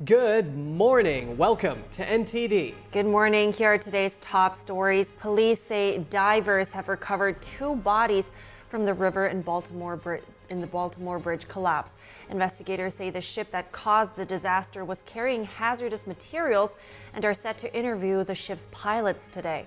Good morning. Welcome to NTD. Good morning. Here are today's top stories. Police say divers have recovered 2 bodies from the river in the Baltimore bridge collapse. Investigators say the ship that caused the disaster was carrying hazardous materials and are set to interview the ship's pilots today.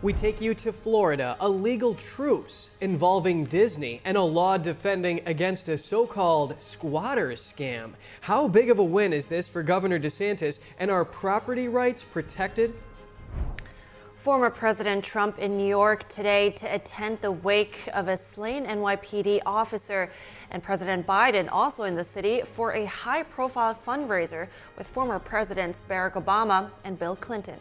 We take you to Florida, a legal truce involving Disney and a law defending against a so-called squatters scam. How big of a win is this for Governor DeSantis, and are property rights protected? Former President Trump in New York today to attend the wake of a slain NYPD officer, and President Biden also in the city for a high-profile fundraiser with former Presidents Barack Obama and Bill Clinton.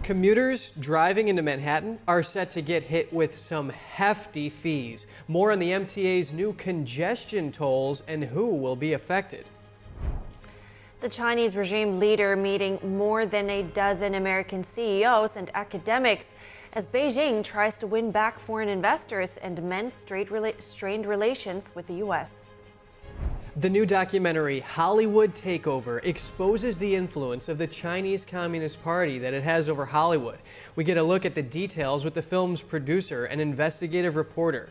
Commuters driving into Manhattan are set to get hit with some hefty fees. More on the MTA's new congestion tolls and who will be affected. The Chinese regime leader meeting more than a dozen American CEOs and academics as Beijing tries to win back foreign investors and mend strained relations with the U.S. The new documentary, Hollywood Takeover, exposes the influence of the Chinese Communist Party that it has over Hollywood. We get a look at the details with the film's producer and investigative reporter.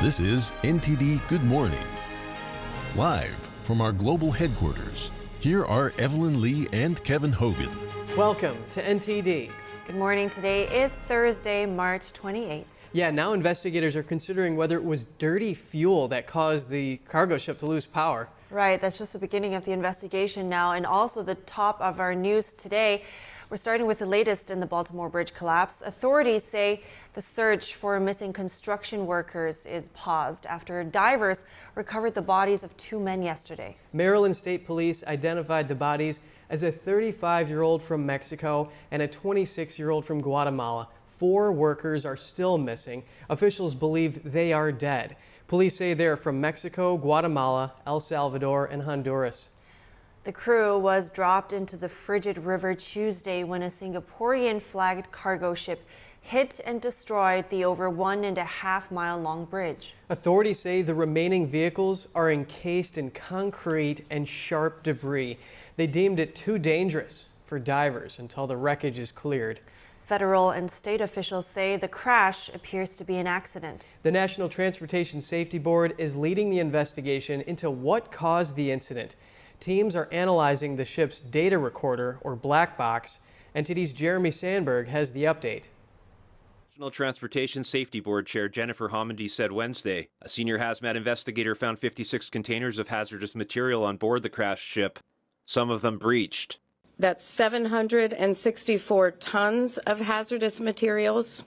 This is NTD Good Morning. Live from our global headquarters, here are Evelyn Lee and Kevin Hogan. Welcome to NTD. Good morning. Today is Thursday, March 28th. Yeah, now investigators are considering whether it was dirty fuel that caused the cargo ship to lose power. Right, that's just the beginning of the investigation now, and also the top of our news today. We're starting with the latest in the Baltimore bridge collapse. Authorities say the search for missing construction workers is paused after divers recovered the bodies of 2 men yesterday. Maryland State Police identified the bodies as a 35-year-old from Mexico and a 26-year-old from Guatemala. 4 workers are still missing. Officials believe they are dead. Police say they're from Mexico, Guatemala, El Salvador, and Honduras. The crew was dropped into the frigid river Tuesday when a Singaporean-flagged cargo ship hit and destroyed the over 1.5-mile-long bridge. Authorities say the remaining vehicles are encased in concrete and sharp debris. They deemed it too dangerous for divers until the wreckage is cleared. Federal and state officials say the crash appears to be an accident. The National Transportation Safety Board is leading the investigation into what caused the incident. Teams are analyzing the ship's data recorder, or black box. NTD's Jeremy Sandberg has the update. National Transportation Safety Board Chair Jennifer Homendy said Wednesday a senior hazmat investigator found 56 containers of hazardous material on board the crashed ship. Some of them breached. That's 764 tons of hazardous materials,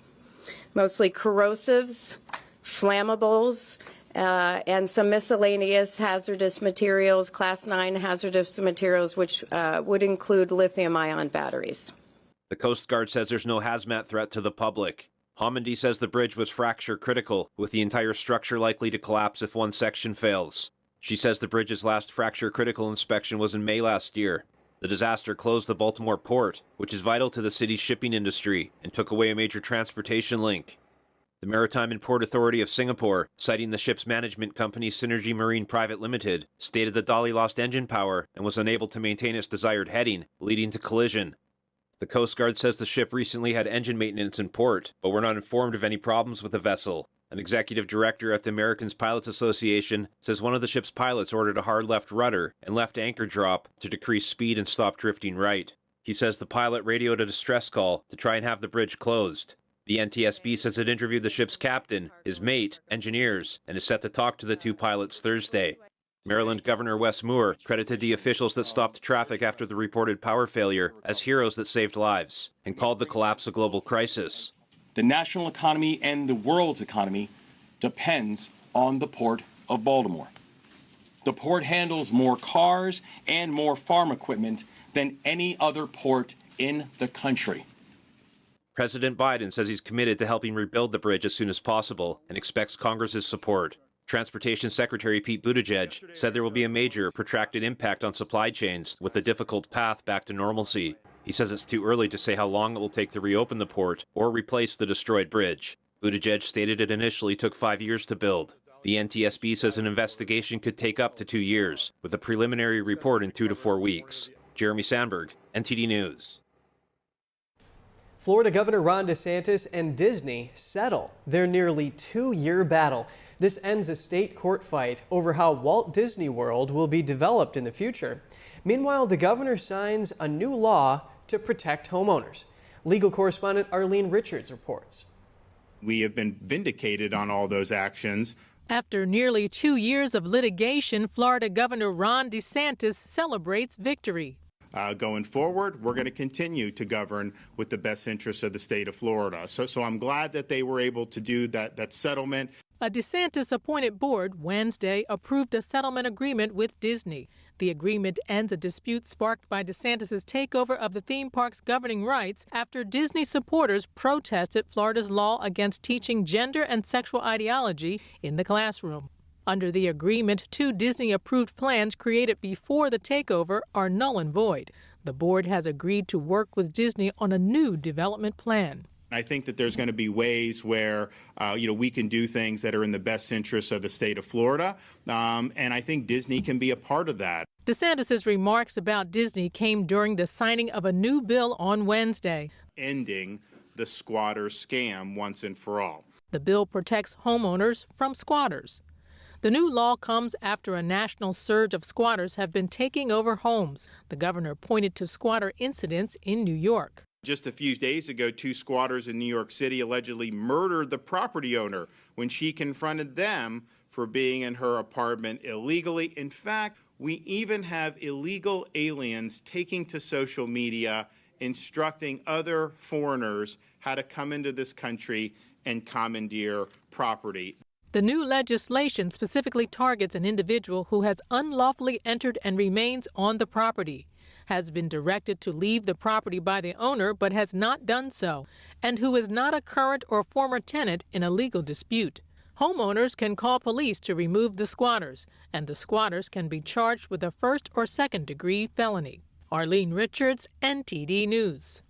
mostly corrosives, flammables, and some miscellaneous hazardous materials, Class 9 hazardous materials, which would include lithium-ion batteries. The Coast Guard says there's no hazmat threat to the public. Homendy says the bridge was fracture critical, with the entire structure likely to collapse if one section fails. She says the bridge's last fracture critical inspection was in May last year. The disaster closed the Baltimore port, which is vital to the city's shipping industry, and took away a major transportation link. The Maritime and Port Authority of Singapore, citing the ship's management company Synergy Marine Private Limited, stated the dolly lost engine power and was unable to maintain its desired heading, leading to collision. The Coast Guard says the ship recently had engine maintenance in port, but were not informed of any problems with the vessel. An executive director at the American Pilots Association says one of the ship's pilots ordered a hard left rudder and left anchor drop to decrease speed and stop drifting right. He says the pilot radioed a distress call to try and have the bridge closed. The NTSB says it interviewed the ship's captain, his mate, engineers, and is set to talk to the 2 pilots Thursday. Maryland Governor Wes Moore credited the officials that stopped traffic after the reported power failure as heroes that saved lives and called the collapse a global crisis. The national economy and the world's economy depends on the Port of Baltimore. The port handles more cars and more farm equipment than any other port in the country. President Biden says he's committed to helping rebuild the bridge as soon as possible and expects Congress's support. Transportation Secretary Pete Buttigieg said there will be a major, protracted impact on supply chains with a difficult path back to normalcy. He says it's too early to say how long it will take to reopen the port or replace the destroyed bridge. Buttigieg stated it initially took 5 years to build. The NTSB says an investigation could take up to 2 years, with a preliminary report in 2 to 4 weeks. Jeremy Sandberg, NTD News. Florida Governor Ron DeSantis and Disney settle their nearly 2-year battle. This ends a state court fight over how Walt Disney World will be developed in the future. Meanwhile, the governor signs a new law to protect homeowners. Legal correspondent Arlene Richards reports. We have been vindicated on all those actions. After nearly 2 years of litigation, Florida Governor Ron DeSantis celebrates victory. Going forward, we're going to continue to govern with the best interests of the state of Florida. So I'm glad that they were able to do that settlement. A DeSantis-appointed board Wednesday approved a settlement agreement with Disney. The agreement ends a dispute sparked by DeSantis' takeover of the theme park's governing rights after Disney supporters protested Florida's law against teaching gender and sexual ideology in the classroom. Under the agreement, 2 Disney-approved plans created before the takeover are null and void. The board has agreed to work with Disney on a new development plan. I think that there's going to be ways where, we can do things that are in the best interests of the state of Florida, and I think Disney can be a part of that. DeSantis' remarks about Disney came during the signing of a new bill on Wednesday, ending the squatter scam once and for all. The bill protects homeowners from squatters. The new law comes after a national surge of squatters have been taking over homes. The governor pointed to squatter incidents in New York. Just a few days ago, 2 squatters in New York City allegedly murdered the property owner when she confronted them for being in her apartment illegally. In fact, we even have illegal aliens taking to social media, instructing other foreigners how to come into this country and commandeer property. The new legislation specifically targets an individual who has unlawfully entered and remains on the property, has been directed to leave the property by the owner but has not done so, and who is not a current or former tenant in a legal dispute. Homeowners can call police to remove the squatters, and the squatters can be charged with a 1st or 2nd degree felony. Arlene Richards, NTD News.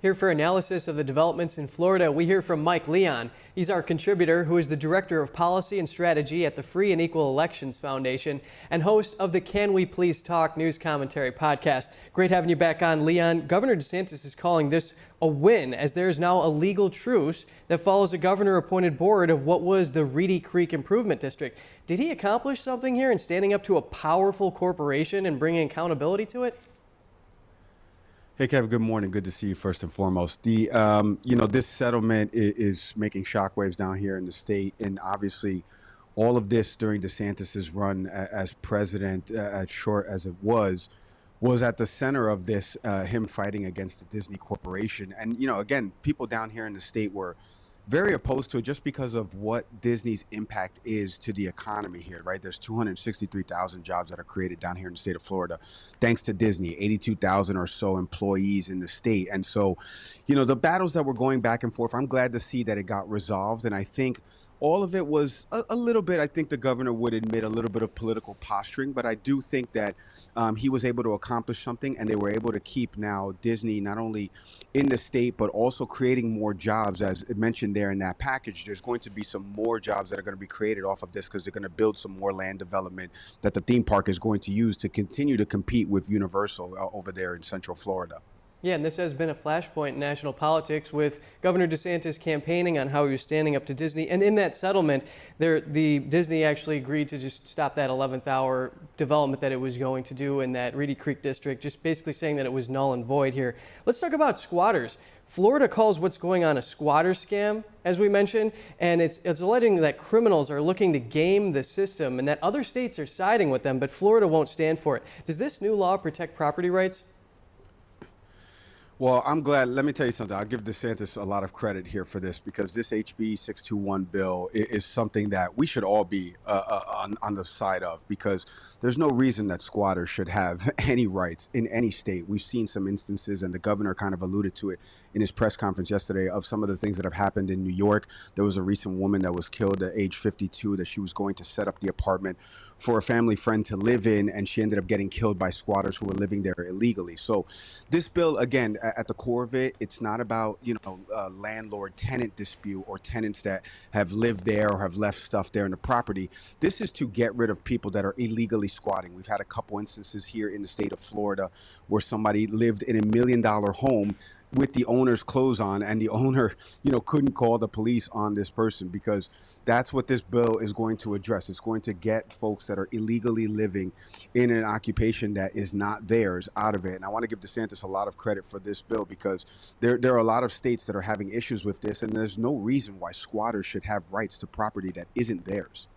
Here for analysis of the developments in Florida, we hear from Mike Leon. He's our contributor who is the Director of Policy and Strategy at the Free and Equal Elections Foundation and host of the Can We Please Talk news commentary podcast. Great having you back on, Leon. Governor DeSantis is calling this a win as there is now a legal truce that follows a governor-appointed board of what was the Reedy Creek Improvement District. Did he accomplish something here in standing up to a powerful corporation and bringing accountability to it? Hey, Kevin, good morning. Good to see you first and foremost. This settlement is making shockwaves down here in the state. And obviously, all of this during DeSantis's run as president, as short as it was at the center of this, him fighting against the Disney Corporation. And, again, people down here in the state were very opposed to it just because of what Disney's impact is to the economy here, right? There's 263,000 jobs that are created down here in the state of Florida, thanks to Disney, 82,000 or so employees in the state. And so, the battles that were going back and forth, I'm glad to see that it got resolved. And I think all of it was a little bit, I think the governor would admit, a little bit of political posturing, but I do think that he was able to accomplish something, and they were able to keep now Disney not only in the state, but also creating more jobs. As mentioned there in that package, there's going to be some more jobs that are going to be created off of this because they're going to build some more land development that the theme park is going to use to continue to compete with Universal over there in Central Florida. Yeah, and this has been a flashpoint in national politics with Governor DeSantis campaigning on how he was standing up to Disney. And in that settlement, the Disney actually agreed to just stop that 11th hour development that it was going to do in that Reedy Creek district, just basically saying that it was null and void here. Let's talk about squatters. Florida calls what's going on a squatter scam, as we mentioned, and it's alleging that criminals are looking to game the system and that other states are siding with them, but Florida won't stand for it. Does this new law protect property rights? Well, I'm glad. Let me tell you something. I'll give DeSantis a lot of credit here for this, because this HB 621 bill is something that we should all be on the side of, because there's no reason that squatters should have any rights in any state. We've seen some instances, and the governor kind of alluded to it in his press conference yesterday, of some of the things that have happened in New York. There was a recent woman that was killed at age 52, that she was going to set up the apartment for a family friend to live in, and she ended up getting killed by squatters who were living there illegally. So this bill, again, at the core of it, it's not about, landlord-tenant dispute or tenants that have lived there or have left stuff there in the property. This is to get rid of people that are illegally squatting. We've had a couple instances here in the state of Florida where somebody lived in $1 million home with the owner's clothes on, and the owner, couldn't call the police on this person, because that's what this bill is going to address. It's going to get folks that are illegally living in an occupation that is not theirs out of it. And I want to give DeSantis a lot of credit for this bill, because there are a lot of states that are having issues with this, and there's no reason why squatters should have rights to property that isn't theirs.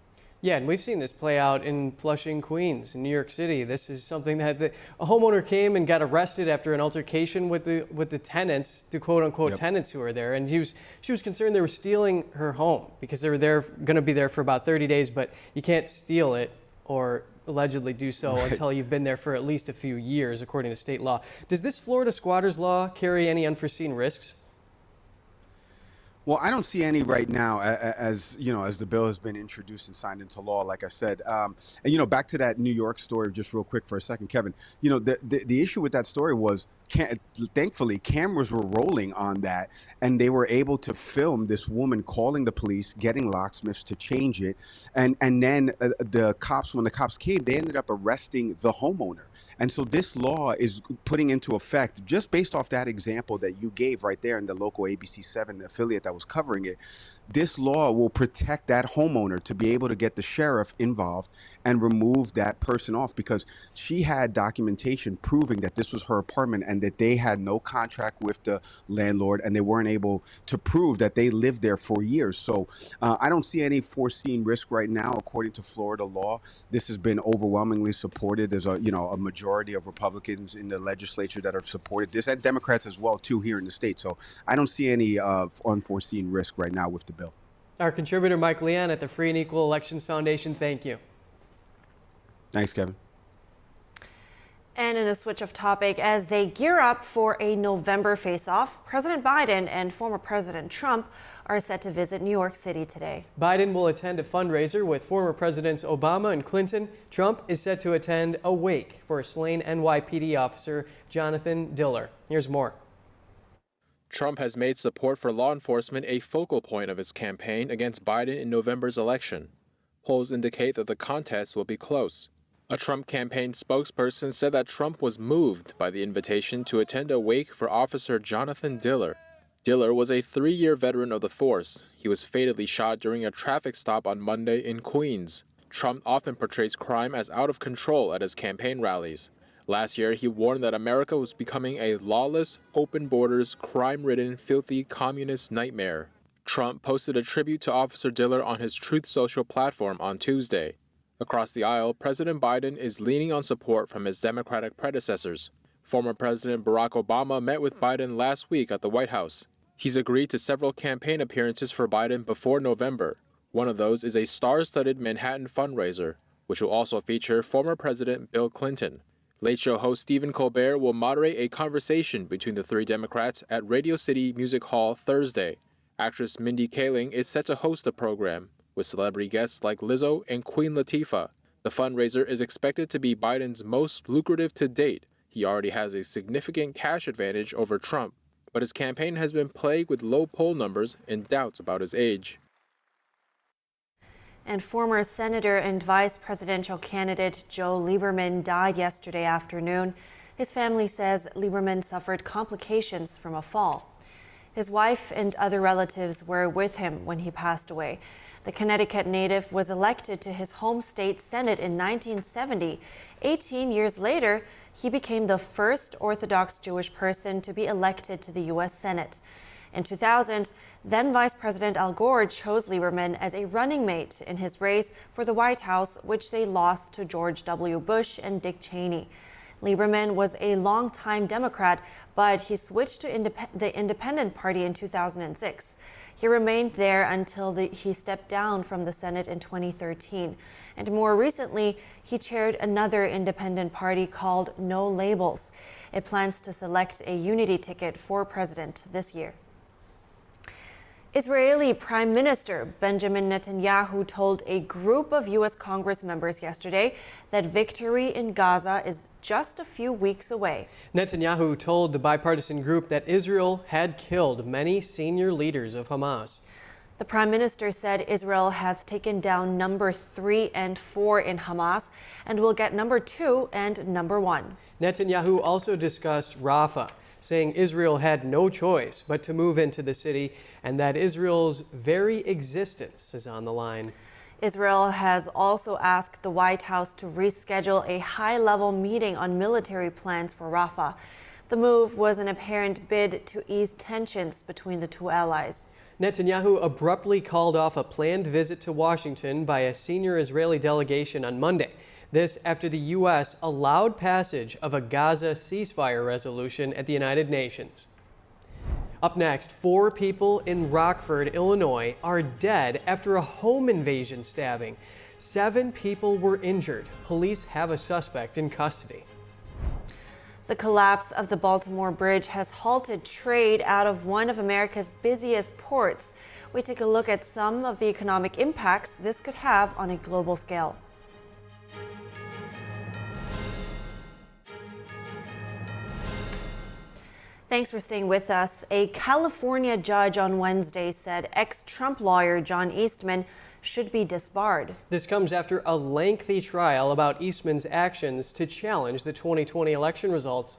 Yeah, and we've seen this play out in Flushing, Queens, in New York City. This is something that a homeowner came and got arrested after an altercation with the tenants, the quote-unquote tenants who were there, and she was concerned they were stealing her home, because they were going to be there for about 30 days, but you can't steal it or allegedly do so until you've been there for at least a few years, according to state law. Does this Florida squatters law carry any unforeseen risks? Well, I don't see any right now, as the bill has been introduced and signed into law, like I said. And, back to that New York story, just real quick for a second, Kevin. The issue with that story was, thankfully, cameras were rolling on that, and they were able to film this woman calling the police, getting locksmiths to change it. And then when the cops came, they ended up arresting the homeowner. And so this law is putting into effect, just based off that example that you gave right there in the local ABC7 affiliate that was covering it. This law will protect that homeowner to be able to get the sheriff involved and remove that person off, because she had documentation proving that this was her apartment and that they had no contract with the landlord, and they weren't able to prove that they lived there for years. So I don't see any foreseen risk right now. According to Florida law, this has been overwhelmingly supported. There's a majority of Republicans in the legislature that have supported this, and Democrats as well too here in the state. So I don't see any unforeseen risk right now with the bill. Our contributor Mike Leon at the Free and Equal Elections Foundation, thank you. Thanks, Kevin. And in a switch of topic, as they gear up for a November face-off, President Biden and former President Trump are set to visit New York City today. Biden will attend a fundraiser with former Presidents Obama and Clinton. Trump is set to attend a wake for a slain NYPD officer, Jonathan Diller. Here's more. Trump has made support for law enforcement a focal point of his campaign against Biden in November's election. Polls indicate that the contest will be close. A Trump campaign spokesperson said that Trump was moved by the invitation to attend a wake for Officer Jonathan Diller. Diller was a 3-year veteran of the force. He was fatally shot during a traffic stop on Monday in Queens. Trump often portrays crime as out of control at his campaign rallies. Last year, he warned that America was becoming a lawless, open borders, crime-ridden, filthy communist nightmare. Trump posted a tribute to Officer Diller on his Truth Social platform on Tuesday. Across the aisle, President Biden is leaning on support from his Democratic predecessors. Former President Barack Obama met with Biden last week at the White House. He's agreed to several campaign appearances for Biden before November. One of those is a star-studded Manhattan fundraiser, which will also feature former President Bill Clinton. Late Show host Stephen Colbert will moderate a conversation between the three Democrats at Radio City Music Hall Thursday. Actress Mindy Kaling is set to host the program, with celebrity guests like Lizzo and Queen Latifah. The fundraiser is expected to be Biden's most lucrative to date. He already has a significant cash advantage over Trump, but his campaign has been plagued with low poll numbers and doubts about his age. And former Senator and Vice Presidential candidate Joe Lieberman died yesterday afternoon. His family says Lieberman suffered complications from a fall. His wife and other relatives were with him when he passed away. The Connecticut native was elected to his home state Senate in 1970. 18 years later, he became the first Orthodox Jewish person to be elected to the U.S. Senate. In 2000, then Vice President Al Gore chose Lieberman as a running mate in his race for the White House, which they lost to George W. Bush and Dick Cheney. Lieberman was a longtime Democrat, but he switched to the Independent Party in 2006. He remained there until he stepped down from the Senate in 2013. And more recently, he chaired another independent party called No Labels. It plans to select a unity ticket for president this year. Israeli Prime Minister Benjamin Netanyahu told a group of U.S. Congress members yesterday that victory in Gaza is just a few weeks away. Netanyahu told the bipartisan group that Israel had killed many senior leaders of Hamas. The Prime Minister said Israel has taken down number 3 and 4 in Hamas and will get number 2 and number 1. Netanyahu also discussed Rafah, saying Israel had no choice but to move into the city and that Israel's very existence is on the line. Israel has also asked the White House to reschedule a high-level meeting on military plans for Rafah. The move was an apparent bid to ease tensions between the two allies. Netanyahu abruptly called off a planned visit to Washington by a senior Israeli delegation on Monday. This after the U.S. allowed passage of a Gaza ceasefire resolution at the United Nations. Up next, 4 people in Rockford, Illinois are dead after a home invasion stabbing. 7 people were injured. Police have a suspect in custody. The collapse of the Baltimore Bridge has halted trade out of one of America's busiest ports. We take a look at some of the economic impacts this could have on a global scale. Thanks for staying with us. A California judge on Wednesday said ex-Trump lawyer John Eastman should be disbarred. This comes after a lengthy trial about Eastman's actions to challenge the 2020 election results.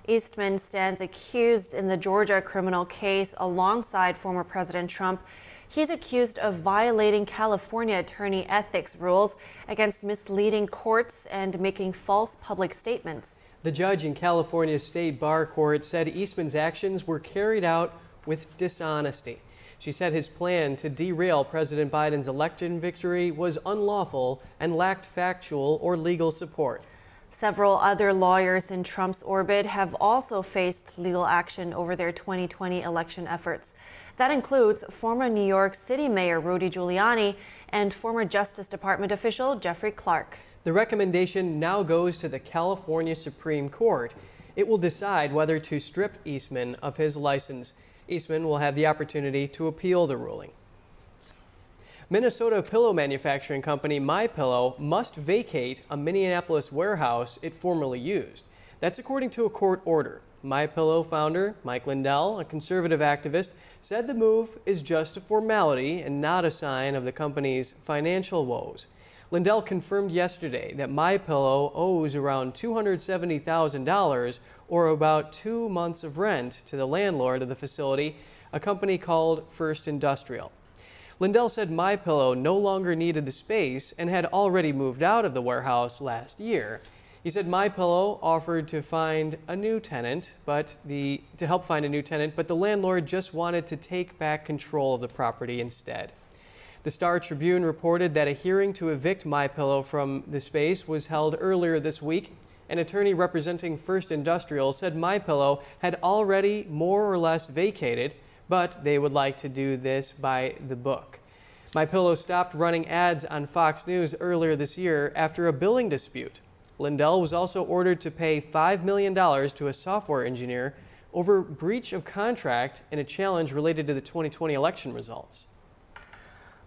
Eastman stands accused in the Georgia criminal case alongside former President Trump. He's accused of violating California attorney ethics rules against misleading courts and making false public statements. The judge in California's state bar court said Eastman's actions were carried out with dishonesty. She said his plan to derail President Biden's election victory was unlawful and lacked factual or legal support. Several other lawyers in Trump's orbit have also faced legal action over their 2020 election efforts. That includes former New York City Mayor Rudy Giuliani and former Justice Department official Jeffrey Clark. The recommendation now goes to the California Supreme Court. It will decide whether to strip Eastman of his license. Eastman will have the opportunity to appeal the ruling. Minnesota pillow manufacturing company MyPillow must vacate a Minneapolis warehouse it formerly used. That's according to a court order. MyPillow founder Mike Lindell, a conservative activist, said the move is just a formality and not a sign of the company's financial woes. Lindell confirmed yesterday that MyPillow owes around $270,000 or about 2 months of rent to the landlord of the facility, a company called First Industrial. Lindell said MyPillow no longer needed the space and had already moved out of the warehouse last year. He said MyPillow offered to find a new tenant, but the landlord just wanted to take back control of the property instead. The Star Tribune reported that a hearing to evict MyPillow from the space was held earlier this week. An attorney representing First Industrial said MyPillow had already more or less vacated, but they would like to do this by the book. MyPillow stopped running ads on Fox News earlier this year after a billing dispute. Lindell was also ordered to pay $5 million to a software engineer over breach of contract in a challenge related to the 2020 election results.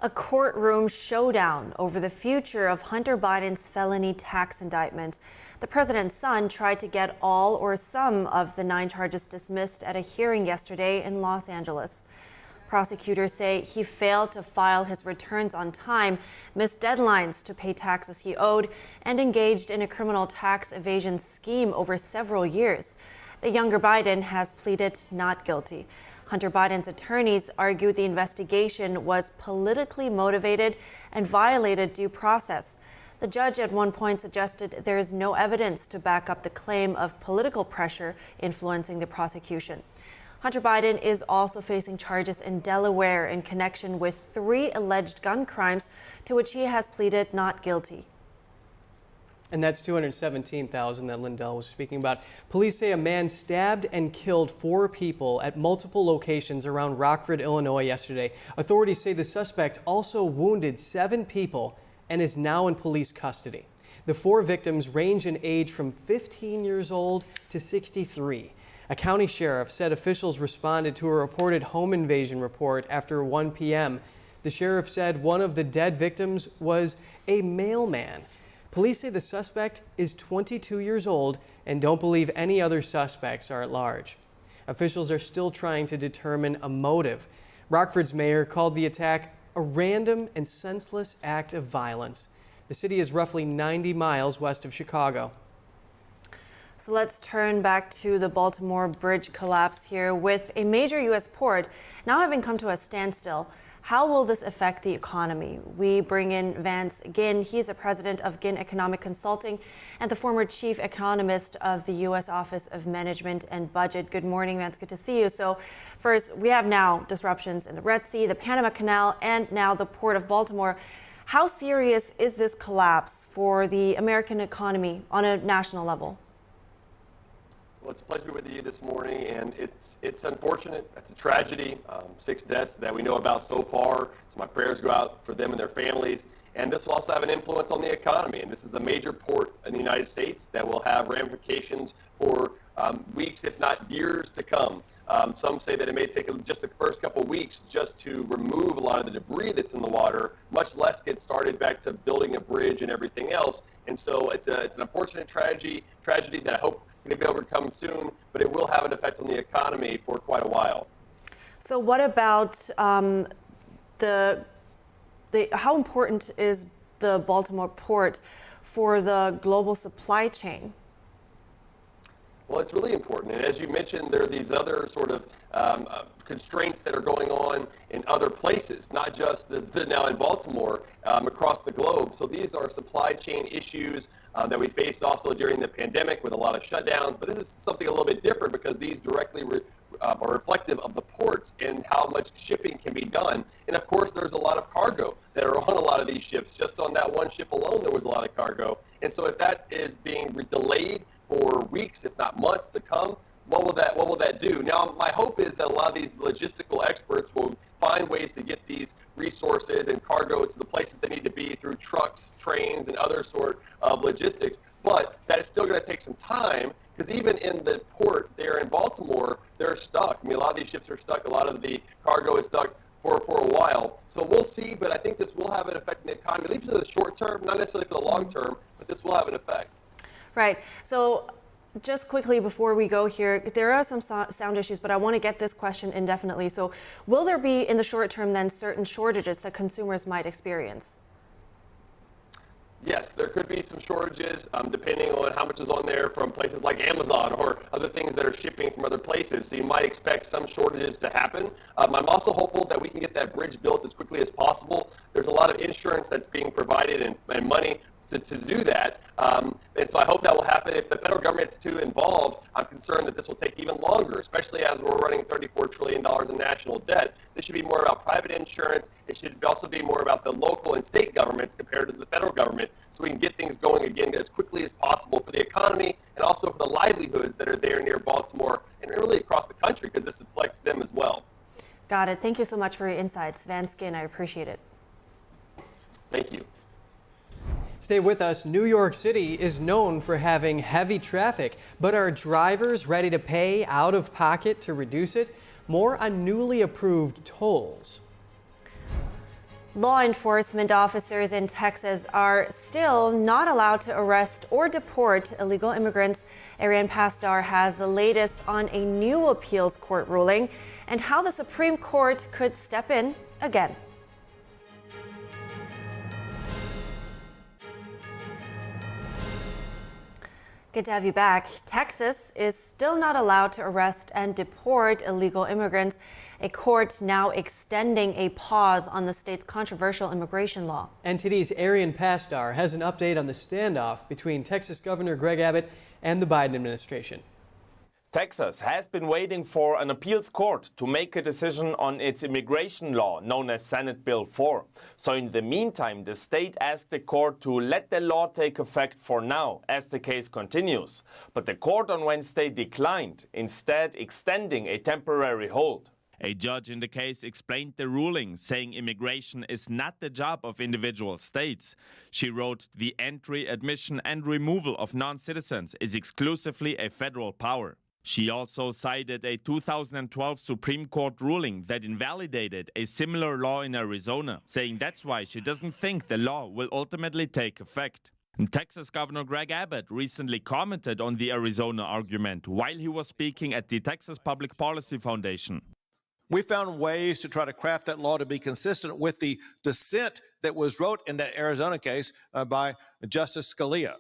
A courtroom showdown over the future of Hunter Biden's felony tax indictment. The president's son tried to get all or some of the 9 charges dismissed at a hearing yesterday in Los Angeles. Prosecutors say he failed to file his returns on time, missed deadlines to pay taxes he owed, and engaged in a criminal tax evasion scheme over several years. The younger Biden has pleaded not guilty. Hunter Biden's attorneys argued the investigation was politically motivated and violated due process. The judge at one point suggested there is no evidence to back up the claim of political pressure influencing the prosecution. Hunter Biden is also facing charges in Delaware in connection with 3 alleged gun crimes to which he has pleaded not guilty. And that's 217,000 that Lindell was speaking about. Police say a man stabbed and killed 4 people at multiple locations around Rockford, Illinois yesterday. Authorities say the suspect also wounded 7 people and is now in police custody. The 4 victims range in age from 15 years old to 63. A county sheriff said officials responded to a reported home invasion report after 1 p.m. The sheriff said one of the dead victims was a mailman. Police say the suspect is 22 years old and don't believe any other suspects are at large. Officials are still trying to determine a motive. Rockford's mayor called the attack a random and senseless act of violence. The city is roughly 90 miles west of Chicago. So let's turn back to the Baltimore bridge collapse here. With a major U.S. port now having come to a standstill, how will this affect the economy? We bring in Vance Ginn. He's the president of Ginn Economic Consulting and the former chief economist of the U.S. Office of Management and Budget. Good morning, Vance. Good to see you. So first, we have now disruptions in the Red Sea, the Panama Canal, and now the Port of Baltimore. How serious is this collapse for the American economy on a national level? Well, it's a pleasure to be with you this morning, and it's unfortunate. It's a tragedy. 6 deaths that we know about so far. So my prayers go out for them and their families. And this will also have an influence on the economy. And this is a major port in the United States that will have ramifications for weeks, if not years, to come. Some say that it may take just the first couple of weeks just to remove a lot of the debris that's in the water, much less get started back to building a bridge and everything else. And so it's an unfortunate tragedy that I hope going to be overcome soon, but it will have an effect on the economy for quite a while. So what about how important is the Baltimore port for the global supply chain? Well, it's really important. And as you mentioned, there are these other sort of constraints that are going on in other places, not just now in Baltimore, across the globe. So these are supply chain issues that we faced also during the pandemic with a lot of shutdowns. But this is something a little bit different because these directly are reflective of the ports and how much shipping can be done. And of course, there's a lot of cargo that are on a lot of these ships. Just on that one ship alone, there was a lot of cargo. And so if that is being delayed for weeks, if not months to come, what will that do? Now, my hope is that a lot of these logistical experts will find ways to get these resources and cargo to the places they need to be through trucks, trains, and other sort of logistics. But that is still going to take some time because even in the port there in Baltimore, they're stuck. I mean, a lot of these ships are stuck. A lot of the cargo is stuck for a while. So we'll see, but I think this will have an effect on the economy, at least for the short term, not necessarily for the long term, but this will have an effect. Right. So just quickly before we go here, there are some sound issues, but I want to get this question indefinitely. So will there be, in the short term, then certain shortages that consumers might experience? Yes, there could be some shortages depending on how much is on there from places like Amazon or other things that are shipping from other places. So you might expect some shortages to happen. I'm also hopeful that we can get that bridge built as quickly as possible. There's a lot of insurance that's being provided and money to do that. And so I hope that will happen. If the federal government's too involved, I'm concerned that this will take even longer, especially as we're running $34 trillion in national debt. This should be more about private insurance. It should also be more about the local and state governments compared to the federal government, so we can get things going again as quickly as possible for the economy and also for the livelihoods that are there near Baltimore and really across the country, because this affects them as well. Got it. Thank you so much for your insights, Vance Ginn. I appreciate it. Thank you. Stay with us. New York City is known for having heavy traffic, but are drivers ready to pay out of pocket to reduce it? More on newly approved tolls. Law enforcement officers in Texas are still not allowed to arrest or deport illegal immigrants. Ariane Pastar has the latest on a new appeals court ruling and how the Supreme Court could step in again. Good to have you back. Texas is still not allowed to arrest and deport illegal immigrants. A court now extending a pause on the state's controversial immigration law. NTD's Ariane Pastar has an update on the standoff between Texas Governor Greg Abbott and the Biden administration. Texas has been waiting for an appeals court to make a decision on its immigration law, known as Senate Bill 4. So in the meantime, the state asked the court to let the law take effect for now, as the case continues. But the court on Wednesday declined, instead extending a temporary hold. A judge in the case explained the ruling, saying immigration is not the job of individual states. She wrote, "The entry, admission and removal of non-citizens is exclusively a federal power." She also cited a 2012 Supreme Court ruling that invalidated a similar law in Arizona, saying that's why she doesn't think the law will ultimately take effect. And Texas Governor Greg Abbott recently commented on the Arizona argument while he was speaking at the Texas Public Policy Foundation. We found ways to try to craft that law to be consistent with the dissent that was wrote in that Arizona case by Justice Scalia.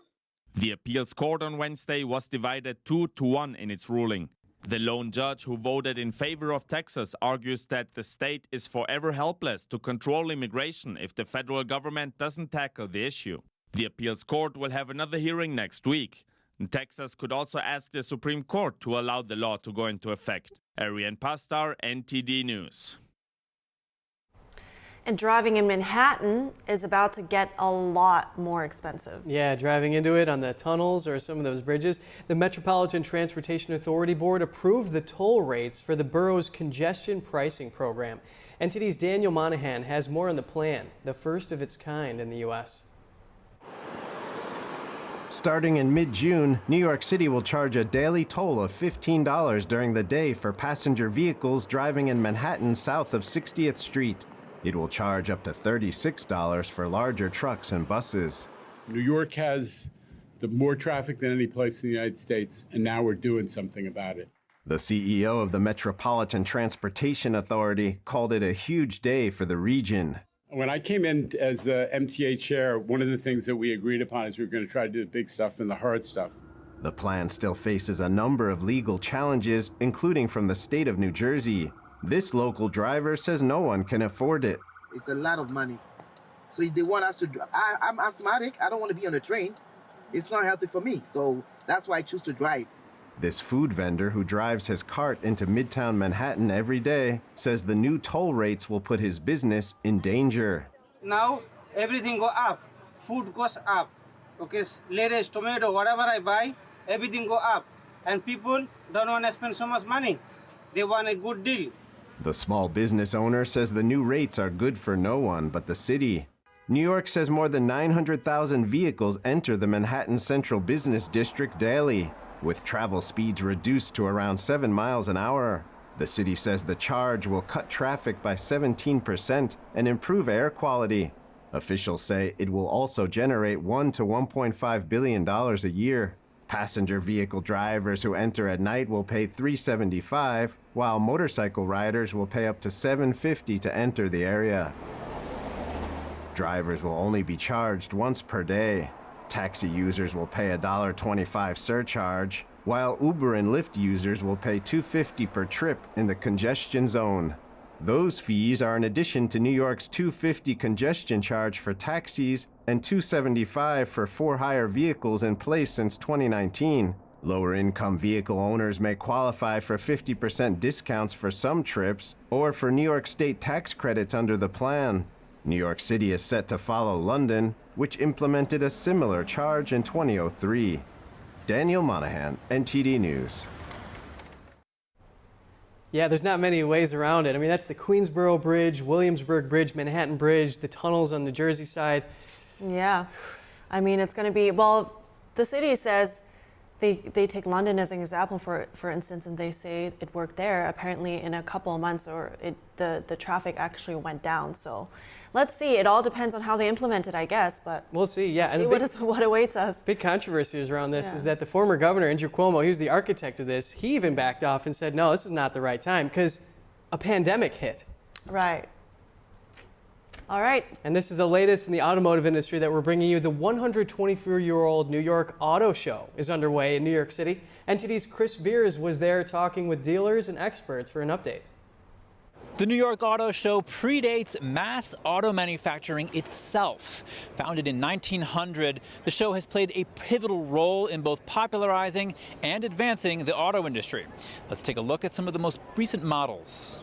The appeals court on Wednesday was divided 2-1 in its ruling. The lone judge who voted in favor of Texas argues that the state is forever helpless to control immigration if the federal government doesn't tackle the issue. The appeals court will have another hearing next week. Texas could also ask the Supreme Court to allow the law to go into effect. Ariane Pastar, NTD News. And driving in Manhattan is about to get a lot more expensive. Yeah, driving into it on the tunnels or some of those bridges. The Metropolitan Transportation Authority Board approved the toll rates for the borough's congestion pricing program. NTD's Daniel Monahan has more on the plan, the first of its kind in the U.S. Starting in mid-June, New York City will charge a daily toll of $15 during the day for passenger vehicles driving in Manhattan south of 60th Street. It will charge up to $36 for larger trucks and buses. New York has more traffic than any place in the United States, and now we're doing something about it. The CEO of the Metropolitan Transportation Authority called it a huge day for the region. When I came in as the MTA chair, one of the things that we agreed upon is we were going to try to do the big stuff and the hard stuff. The plan still faces a number of legal challenges, including from the state of New Jersey. This local driver says no one can afford it. It's a lot of money. So if they want us to drive, I'm asthmatic. I don't want to be on a train. It's not healthy for me. So that's why I choose to drive. This food vendor who drives his cart into Midtown Manhattan every day says the new toll rates will put his business in danger. Now everything go up. Food goes up. Okay, lettuce, tomato, whatever I buy, everything go up. And people don't want to spend so much money. They want a good deal. The small business owner says the new rates are good for no one but the city. New York says more than 900,000 vehicles enter the Manhattan Central Business District daily, with travel speeds reduced to around 7 miles an hour. The city says the charge will cut traffic by 17% and improve air quality. Officials say it will also generate $1 to $1.5 billion a year. Passenger vehicle drivers who enter at night will pay $3.75, while motorcycle riders will pay up to $7.50 to enter the area. Drivers will only be charged once per day. Taxi users will pay a $1.25 surcharge, while Uber and Lyft users will pay $2.50 per trip in the congestion zone. Those fees are in addition to New York's $2.50 congestion charge for taxis and $2.75 for for-hire vehicles in place since 2019. Lower-income vehicle owners may qualify for 50% discounts for some trips or for New York State tax credits under the plan. New York City is set to follow London, which implemented a similar charge in 2003. Daniel Monahan, NTD News. Yeah, there's not many ways around it. I mean, that's the Queensboro Bridge, Williamsburg Bridge, Manhattan Bridge, the tunnels on the Jersey side. Yeah, I mean, it's going to be, well, the city says they take London as an example, for instance, and they say it worked there. Apparently in a couple of months, the traffic actually went down. So let's see. It all depends on how they implement it, I guess. But we'll see. Yeah, and what awaits us. Big controversies around this is that the former governor, Andrew Cuomo, he was the architect of this. He even backed off and said, no, this is not the right time because a pandemic hit. Right. All right. And this is the latest in the automotive industry that we're bringing you. The 124-year-old New York Auto Show is underway in New York City. NTD's Chris Beers was there talking with dealers and experts for an update. The New York Auto Show predates mass auto manufacturing itself. Founded in 1900, the show has played a pivotal role in both popularizing and advancing the auto industry. Let's take a look at some of the most recent models.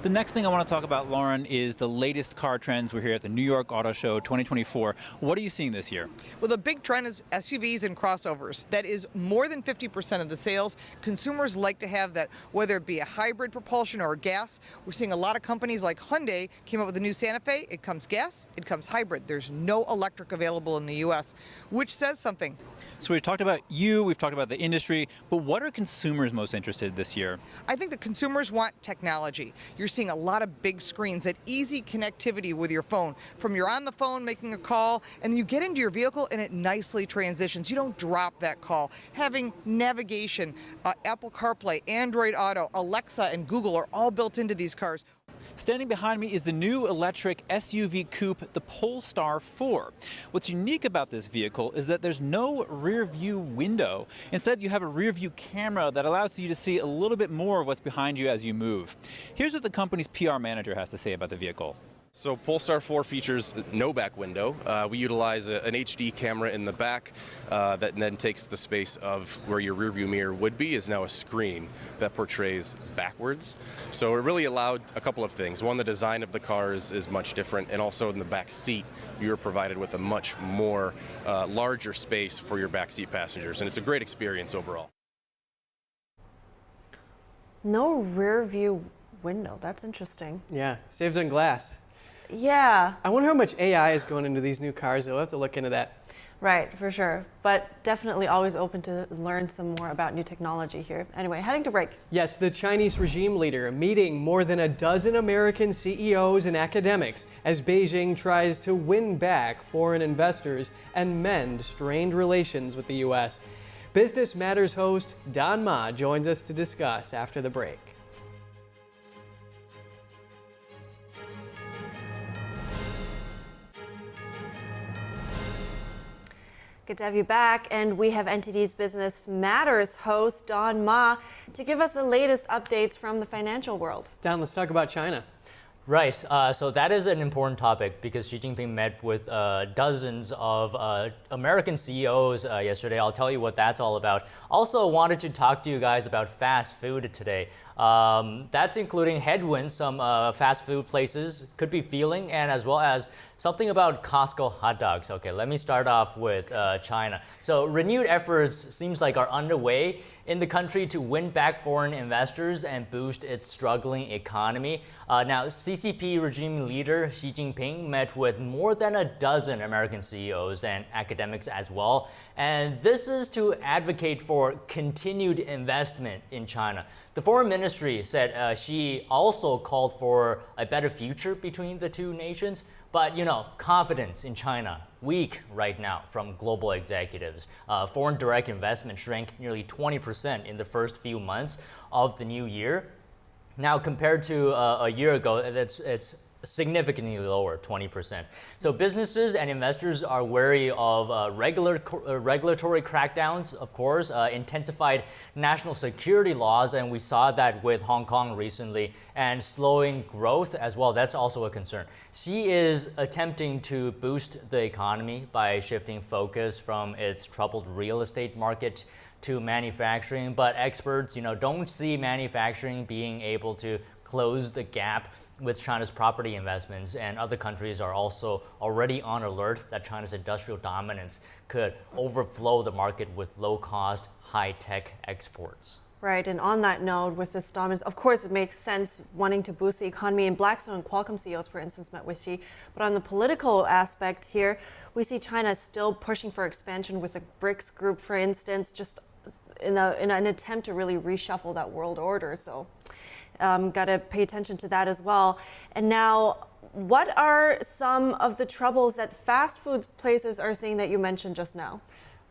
The next thing I want to talk about, Lauren, is the latest car trends. We're here at the New York Auto Show 2024. What are you seeing this year? Well, the big trend is SUVs and crossovers. That is more than 50% of the sales. Consumers like to have that, whether it be a hybrid propulsion or a gas. We're seeing a lot of companies like Hyundai came up with a new Santa Fe. It comes gas, it comes hybrid. There's no electric available in the U.S., which says something. So we've talked about we've talked about the industry, but what are consumers most interested in this year? I think the consumers want technology. You're seeing a lot of big screens, that easy connectivity with your phone. From you're on the phone making a call, and you get into your vehicle and it nicely transitions. You don't drop that call. Having navigation, Apple CarPlay, Android Auto, Alexa, and Google are all built into these cars. Standing behind me is the new electric SUV coupe, the Polestar 4. What's unique about this vehicle is that there's no rear view window. Instead, you have a rear view camera that allows you to see a little bit more of what's behind you as you move. Here's what the company's PR manager has to say about the vehicle. So Polestar 4 features no back window. We utilize an HD camera in the back that then takes the space of where your rearview mirror would be is now a screen that portrays backwards. So it really allowed a couple of things. One, the design of the car is much different, and also in the back seat, you're provided with a much more larger space for your back seat passengers, and it's a great experience overall. No rear view window. That's interesting. Yeah, saves on glass. Yeah. I wonder how much AI is going into these new cars. We'll have to look into that. Right, for sure. But definitely always open to learn some more about new technology here. Anyway, heading to break. Yes, the Chinese regime leader meeting more than a dozen American CEOs and academics as Beijing tries to win back foreign investors and mend strained relations with the U.S. Business Matters host Don Ma joins us to discuss after the break. Good to have you back, and we have NTD's Business Matters host Don Ma to give us the latest updates from the financial world. Don, let's talk about China. Right, so that is an important topic because Xi Jinping met with dozens of American CEOs yesterday. I'll tell you what that's all about. Also wanted to talk to you guys about fast food today. That's including headwinds some fast food places could be feeling, and as well as something about Costco hot dogs. Okay, let me start off with China. So renewed efforts seems like are underway in the country to win back foreign investors and boost its struggling economy. Now, CCP regime leader Xi Jinping met with more than a dozen American CEOs and academics as well. And this is to advocate for continued investment in China. The foreign ministry said Xi also called for a better future between the two nations. But, you know, confidence in China, weak right now from global executives. Foreign direct investment shrank nearly 20% in the first few months of the new year. Now, compared to a year ago, it's significantly lower, 20%. So businesses and investors are wary of regulatory crackdowns, of course, intensified national security laws, and we saw that with Hong Kong recently, and slowing growth as well. That's also a concern. Xi is attempting to boost the economy by shifting focus from its troubled real estate market to manufacturing, but experts, don't see manufacturing being able to close the gap with China's property investments, and other countries are also already on alert that China's industrial dominance could overflow the market with low-cost, high-tech exports. Right, and on that note, with this dominance, of course, it makes sense wanting to boost the economy. And Blackstone and Qualcomm CEOs, for instance, met with Xi. But on the political aspect here, we see China still pushing for expansion with the BRICS group, for instance, just in an attempt to really reshuffle that world order. So got to pay attention to that as well. And now, what are some of the troubles that fast food places are seeing that you mentioned just now?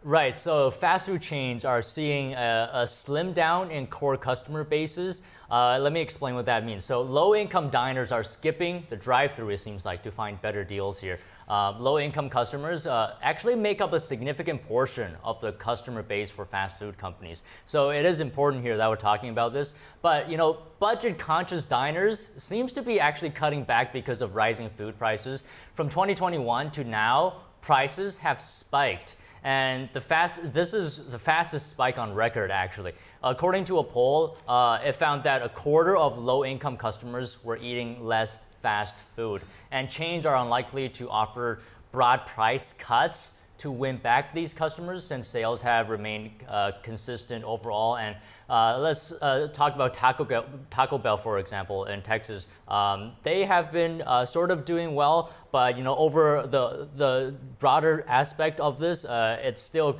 Right, so fast food chains are seeing a slim down in core customer bases. Let me explain what that means. So low-income diners are skipping the drive-through, it seems like, to find better deals here. Low-income customers actually make up a significant portion of the customer base for fast food companies. So it is important here that we're talking about this. But, you know, budget-conscious diners seems to be actually cutting back because of rising food prices. From 2021 to now, prices have spiked. And this is the fastest spike on record, actually. According to a poll, it found that a quarter of low-income customers were eating less fast food. And chains are unlikely to offer broad price cuts to win back these customers since sales have remained consistent overall. And let's talk about Taco Bell, for example, in Texas. They have been sort of doing well, but you know, over the broader aspect of this, it's still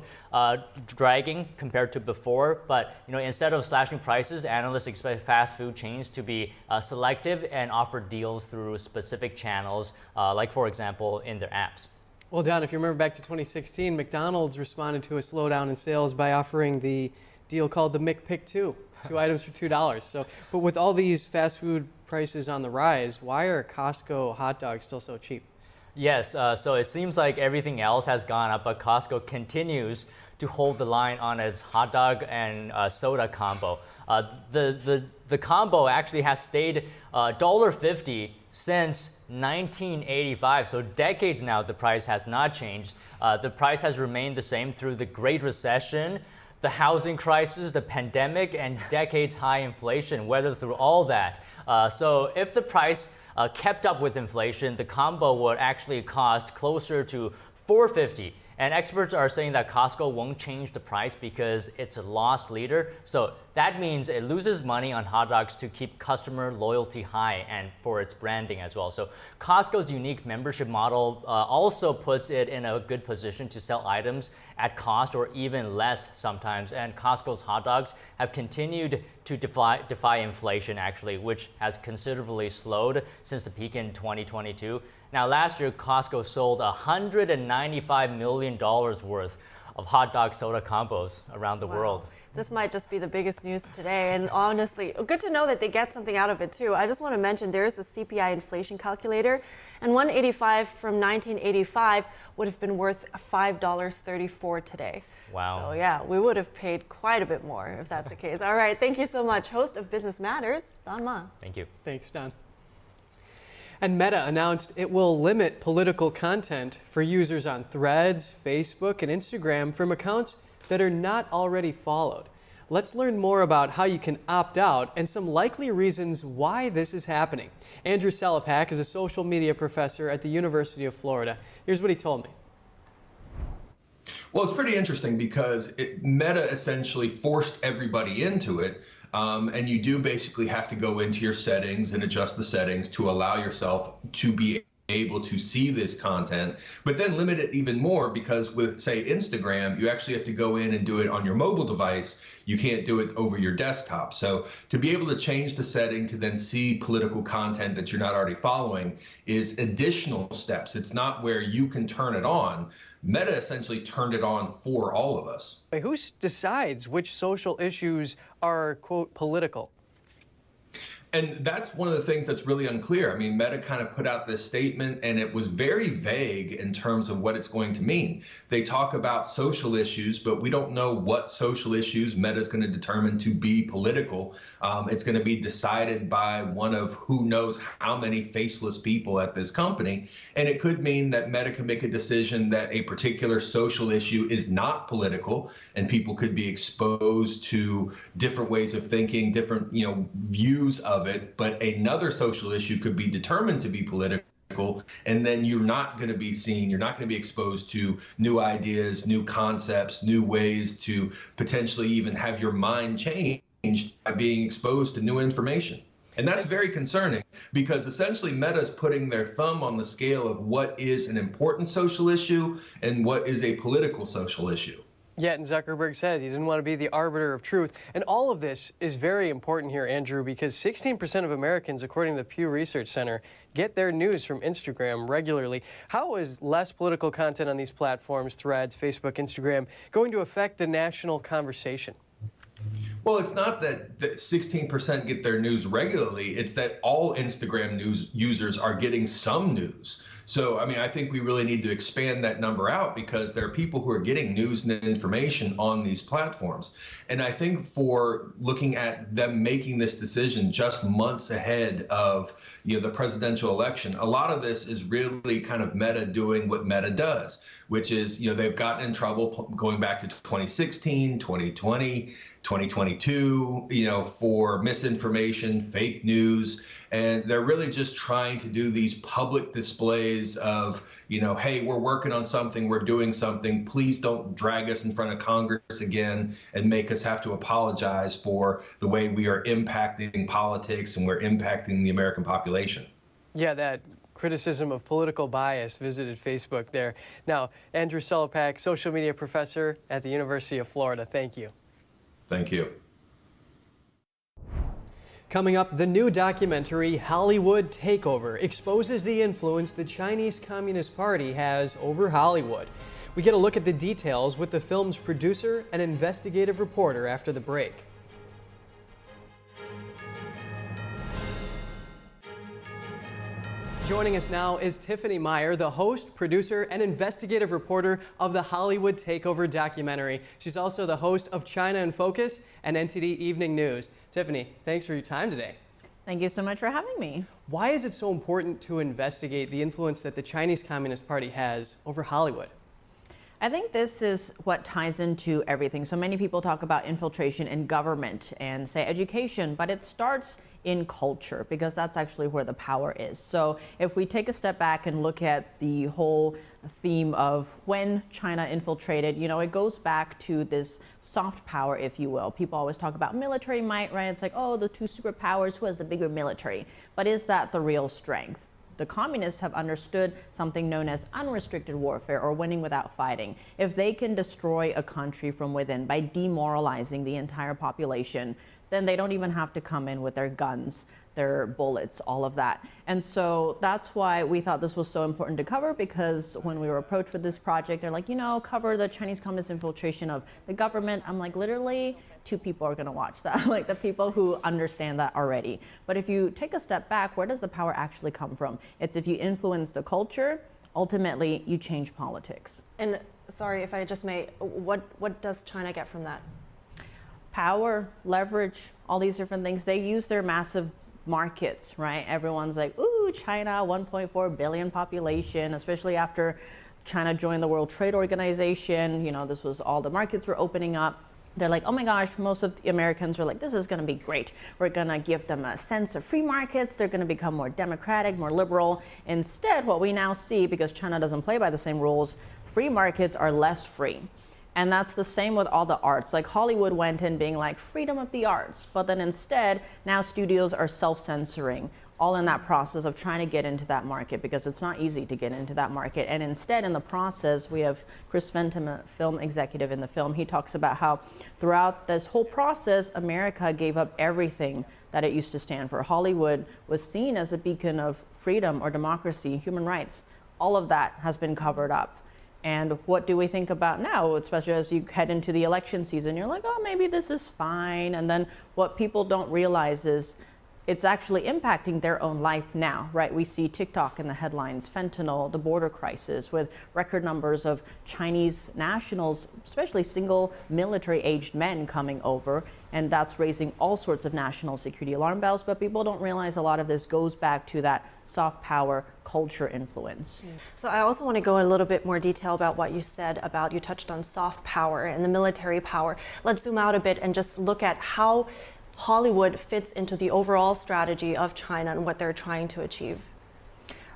dragging compared to before. But you know, instead of slashing prices, analysts expect fast food chains to be selective and offer deals through specific channels, like for example, in their apps. Well, Don, if you remember back to 2016, McDonald's responded to a slowdown in sales by offering the deal called the McPick 2, 2 items for $2. So, but with all these fast food prices on the rise, why are Costco hot dogs still so cheap? Yes, so it seems like everything else has gone up, but Costco continues to hold the line on its hot dog and soda combo. The combo actually has stayed $1.50 since 1985, so decades now the price has not changed. The price has remained the same through the Great Recession, the housing crisis, the pandemic, and decades high inflation, weathered through all that. So if the price kept up with inflation, the combo would actually cost closer to $4.50. And experts are saying that Costco won't change the price because it's a loss leader. So that means it loses money on hot dogs to keep customer loyalty high and for its branding as well. So Costco's unique membership model also puts it in a good position to sell items at cost or even less sometimes. And Costco's hot dogs have continued to defy inflation, actually, which has considerably slowed since the peak in 2022. Now, last year, Costco sold $195 million worth of hot dog soda combos around the world. This might just be the biggest news today. And honestly, good to know that they get something out of it, too. I just want to mention there is a CPI inflation calculator, and $1.85 from 1985 would have been worth $5.34 today. Wow. So, yeah, we would have paid quite a bit more if that's the case. All right. Thank you so much. Host of Business Matters, Don Ma. Thank you. Thanks, Don. And Meta announced it will limit political content for users on Threads, Facebook, and Instagram from accounts that are not already followed. Let's learn more about how you can opt out and some likely reasons why this is happening. Andrew Salapak is a social media professor at the University of Florida. Here's what he told me. Well, it's pretty interesting because Meta essentially forced everybody into it. And you do basically have to go into your settings and adjust the settings to allow yourself to be able to see this content, but then limit it even more because with, say, Instagram, you actually have to go in and do it on your mobile device. You can't do it over your desktop. So to be able to change the setting to then see political content that you're not already following is additional steps. It's not where you can turn it on. Meta essentially turned it on for all of us. Who decides which social issues are, quote, political? And that's one of the things that's really unclear. I mean, Meta kind of put out this statement and it was very vague in terms of what it's going to mean. They talk about social issues, but we don't know what social issues Meta is going to determine to be political. It's going to be decided by one of who knows how many faceless people at this company. And it could mean that Meta could make a decision that a particular social issue is not political and people could be exposed to different ways of thinking, different, views of it, but another social issue could be determined to be political, and then you're not going to be seen, you're not going to be exposed to new ideas, new concepts, new ways to potentially even have your mind changed by being exposed to new information. And that's very concerning because essentially Meta is putting their thumb on the scale of what is an important social issue and what is a political social issue. Yeah, and Zuckerberg said he didn't want to be the arbiter of truth. And all of this is very important here, Andrew, because 16% of Americans, according to the Pew Research Center, get their news from Instagram regularly. How is less political content on these platforms, Threads, Facebook, Instagram, going to affect the national conversation? Well, it's not that 16% get their news regularly. It's that all Instagram news users are getting some news. So, I mean, I think we really need to expand that number out because there are people who are getting news and information on these platforms. And I think for looking at them making this decision just months ahead of, the presidential election, a lot of this is really kind of Meta doing what Meta does, which is, they've gotten in trouble going back to 2016, 2020, 2022, for misinformation, fake news. And they're really just trying to do these public displays of, hey, we're working on something, we're doing something. Please don't drag us in front of Congress again and make us have to apologize for the way we are impacting politics and we're impacting the American population. Yeah, that criticism of political bias visited Facebook there. Now, Andrew Solopak, social media professor at the University of Florida. Thank you. Thank you. Coming up, the new documentary Hollywood Takeover exposes the influence the Chinese Communist Party has over Hollywood. We get a look at the details with the film's producer and investigative reporter after the break. Joining us now is Tiffany Meyer, the host, producer, and investigative reporter of the Hollywood Takeover documentary. She's also the host of China in Focus and NTD Evening News. Tiffany, thanks for your time today. Thank you so much for having me. Why is it so important to investigate the influence that the Chinese Communist Party has over Hollywood? I think this is what ties into everything. So many people talk about infiltration in government and say education, but it starts in culture because that's actually where the power is. So if we take a step back and look at the whole theme of when China infiltrated, it goes back to this soft power, if you will. People always talk about military might, right? It's like, oh, the two superpowers, who has the bigger military? But is that the real strength? The communists have understood something known as unrestricted warfare or winning without fighting. If they can destroy a country from within by demoralizing the entire population, then they don't even have to come in with their guns, their bullets, all of that. And so that's why we thought this was so important to cover, because when we were approached with this project, they're like, cover the Chinese Communist infiltration of the government. I'm like, literally, 2 people are gonna watch that, like the people who understand that already. But if you take a step back, where does the power actually come from? It's if you influence the culture, ultimately you change politics. And sorry if I just may, what does China get from that? Power, leverage, all these different things. They use their massive markets, right? Everyone's like, ooh, China, 1.4 billion population, especially after China joined the World Trade Organization. This was all the markets were opening up. They're like, oh my gosh, most of the Americans are like, this is going to be great. We're going to give them a sense of free markets. They're going to become more democratic, more liberal. Instead, what we now see, because China doesn't play by the same rules, free markets are less free. And that's the same with all the arts. Like Hollywood went in being like freedom of the arts, but then instead now studios are self-censoring, all in that process of trying to get into that market, because it's not easy to get into that market. And instead in the process, we have Chris Fenton, a film executive in the film. He talks about how throughout this whole process, America gave up everything that it used to stand for. Hollywood was seen as a beacon of freedom or democracy, human rights. All of that has been covered up. And what do we think about now, especially as you head into the election season? You're like, oh, maybe this is fine. And then what people don't realize is it's actually impacting their own life now, right? We see TikTok in the headlines, fentanyl, the border crisis, with record numbers of Chinese nationals, especially single military-aged men coming over. And that's raising all sorts of national security alarm bells. But people don't realize a lot of this goes back to that soft power culture influence. So I also want to go in a little bit more detail about what you said about, you touched on soft power and the military power. Let's zoom out a bit and just look at how Hollywood fits into the overall strategy of China and what they're trying to achieve.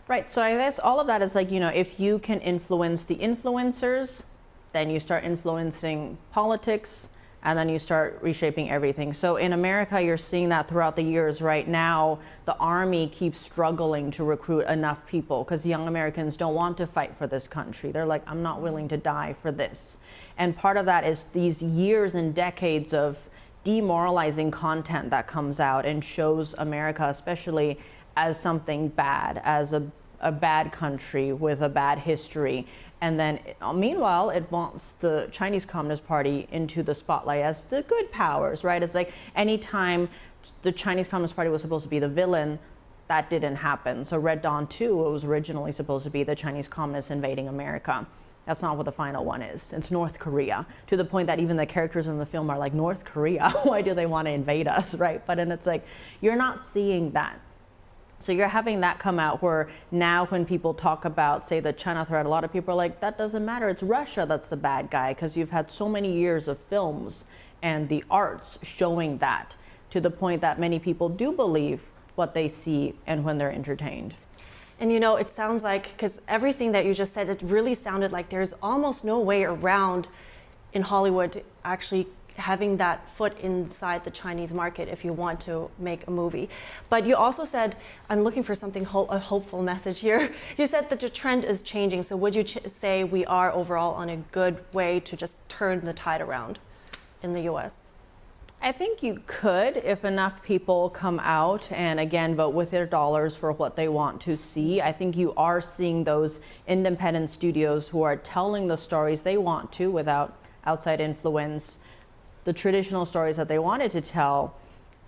Right, so I guess all of that is like, if you can influence the influencers, then you start influencing politics, and then you start reshaping everything. So in America, you're seeing that throughout the years. Right now, the army keeps struggling to recruit enough people because young Americans don't want to fight for this country. They're like, I'm not willing to die for this. And part of that is these years and decades of demoralizing content that comes out and shows America especially as something bad, as a bad country with a bad history. And then, meanwhile, it wants the Chinese Communist Party into the spotlight as the good powers, right? It's like anytime the Chinese Communist Party was supposed to be the villain, that didn't happen. So Red Dawn 2, it was originally supposed to be the Chinese communists invading America. That's not what the final one is. It's North Korea, to the point that even the characters in the film are like, North Korea? Why do they want to invade us, right? But and it's like, you're not seeing that. So you're having that come out where now when people talk about, say, the China threat, a lot of people are like, that doesn't matter. It's Russia that's the bad guy, because you've had so many years of films and the arts showing that, to the point that many people do believe what they see and when they're entertained. And you know, it sounds like, because everything that you just said, it really sounded like there's almost no way around in Hollywood actually having that foot inside the Chinese market if you want to make a movie. But you also said, I'm looking for something, a hopeful message here. You said that the trend is changing. So would you say we are overall on a good way to just turn the tide around in the US? I think you could, if enough people come out and again vote with their dollars for what they want to see. I think you are seeing those independent studios who are telling the stories they want to without outside influence, the traditional stories that they wanted to tell,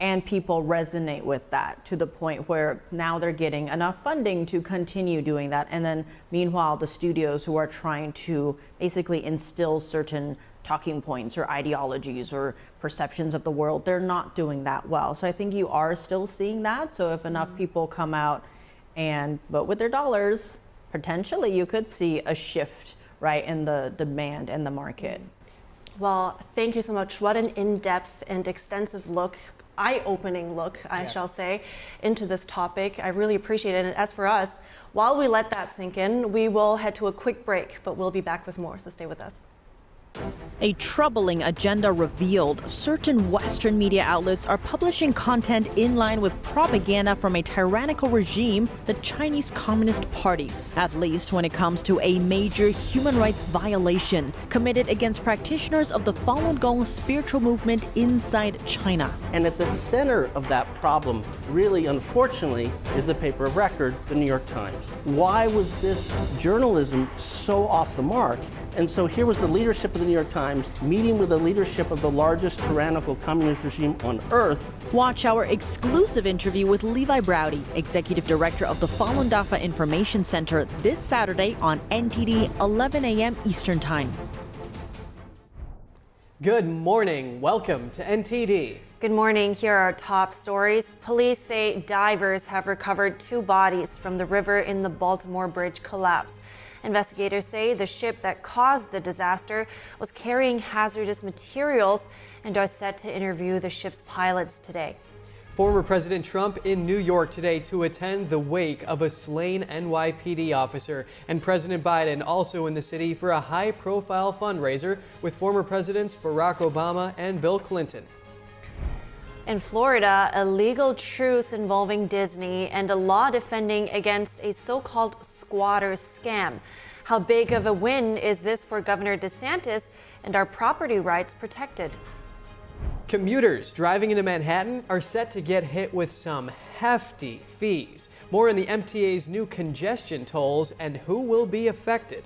and people resonate with that to the point where now they're getting enough funding to continue doing that. And then meanwhile, the studios who are trying to basically instill certain talking points or ideologies or perceptions of the world, they're not doing that well. So I think you are still seeing that. So if enough people come out and vote with their dollars, potentially you could see a shift, right, in the demand and the market. Well, thank you so much. What an in-depth and extensive look, eye-opening look, I shall say, into this topic. I really appreciate it. And as for us, while we let that sink in, we will head to a quick break, but we'll be back with more, so stay with us. A troubling agenda revealed. Certain Western media outlets are publishing content in line with propaganda from a tyrannical regime, the Chinese Communist Party, at least when it comes to a major human rights violation committed against practitioners of the Falun Gong spiritual movement inside China. And at the center of that problem, really unfortunately, is the paper of record, the New York Times. Why was this journalism so off the mark? And so here was the leadership of the New York Times meeting with the leadership of the largest tyrannical communist regime on earth. Watch our exclusive interview with Levi Browdy, Executive Director of the Falun Dafa Information Center, this Saturday on NTD 11 a.m. Eastern Time. Good morning. Welcome to NTD. Good morning. Here are our top stories. Police say divers have recovered 2 bodies from the river in the Baltimore bridge collapse. Investigators say the ship that caused the disaster was carrying hazardous materials and are set to interview the ship's pilots today. Former President Trump in New York today to attend the wake of a slain NYPD officer, and President Biden also in the city for a high-profile fundraiser with former presidents Barack Obama and Bill Clinton. In Florida, a legal truce involving Disney and a law defending against a so-called squatter scam. How big of a win is this for Governor DeSantis, and are property rights protected? Commuters driving into Manhattan are set to get hit with some hefty fees. More on the MTA's new congestion tolls and who will be affected.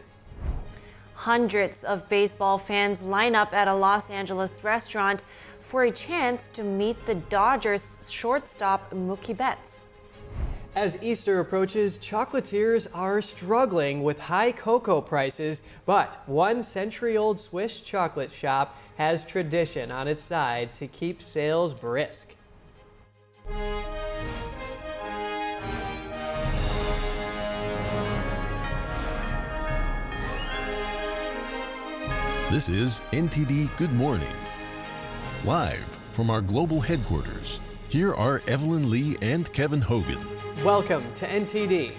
Hundreds of baseball fans line up at a Los Angeles restaurant for a chance to meet the Dodgers shortstop Mookie Betts. As Easter approaches, chocolatiers are struggling with high cocoa prices, but one century-old Swiss chocolate shop has tradition on its side to keep sales brisk. This is NTD Good Morning. Live from our global headquarters, here are Evelyn Lee and Kevin Hogan. Welcome to NTD.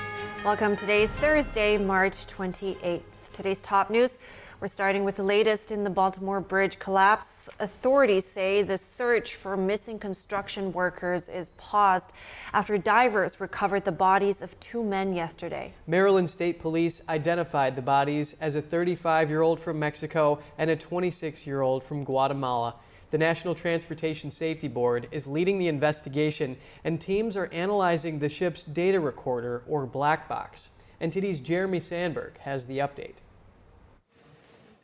Welcome. Today's Thursday, March 28th. Today's top news. We're starting with the latest in the Baltimore Bridge collapse. Authorities say the search for missing construction workers is paused after divers recovered the bodies of 2 men yesterday. Maryland State Police identified the bodies as a 35-year-old from Mexico and a 26-year-old from Guatemala. The National Transportation Safety Board is leading the investigation, and teams are analyzing the ship's data recorder, or black box. NTD's Jeremy Sandberg has the update.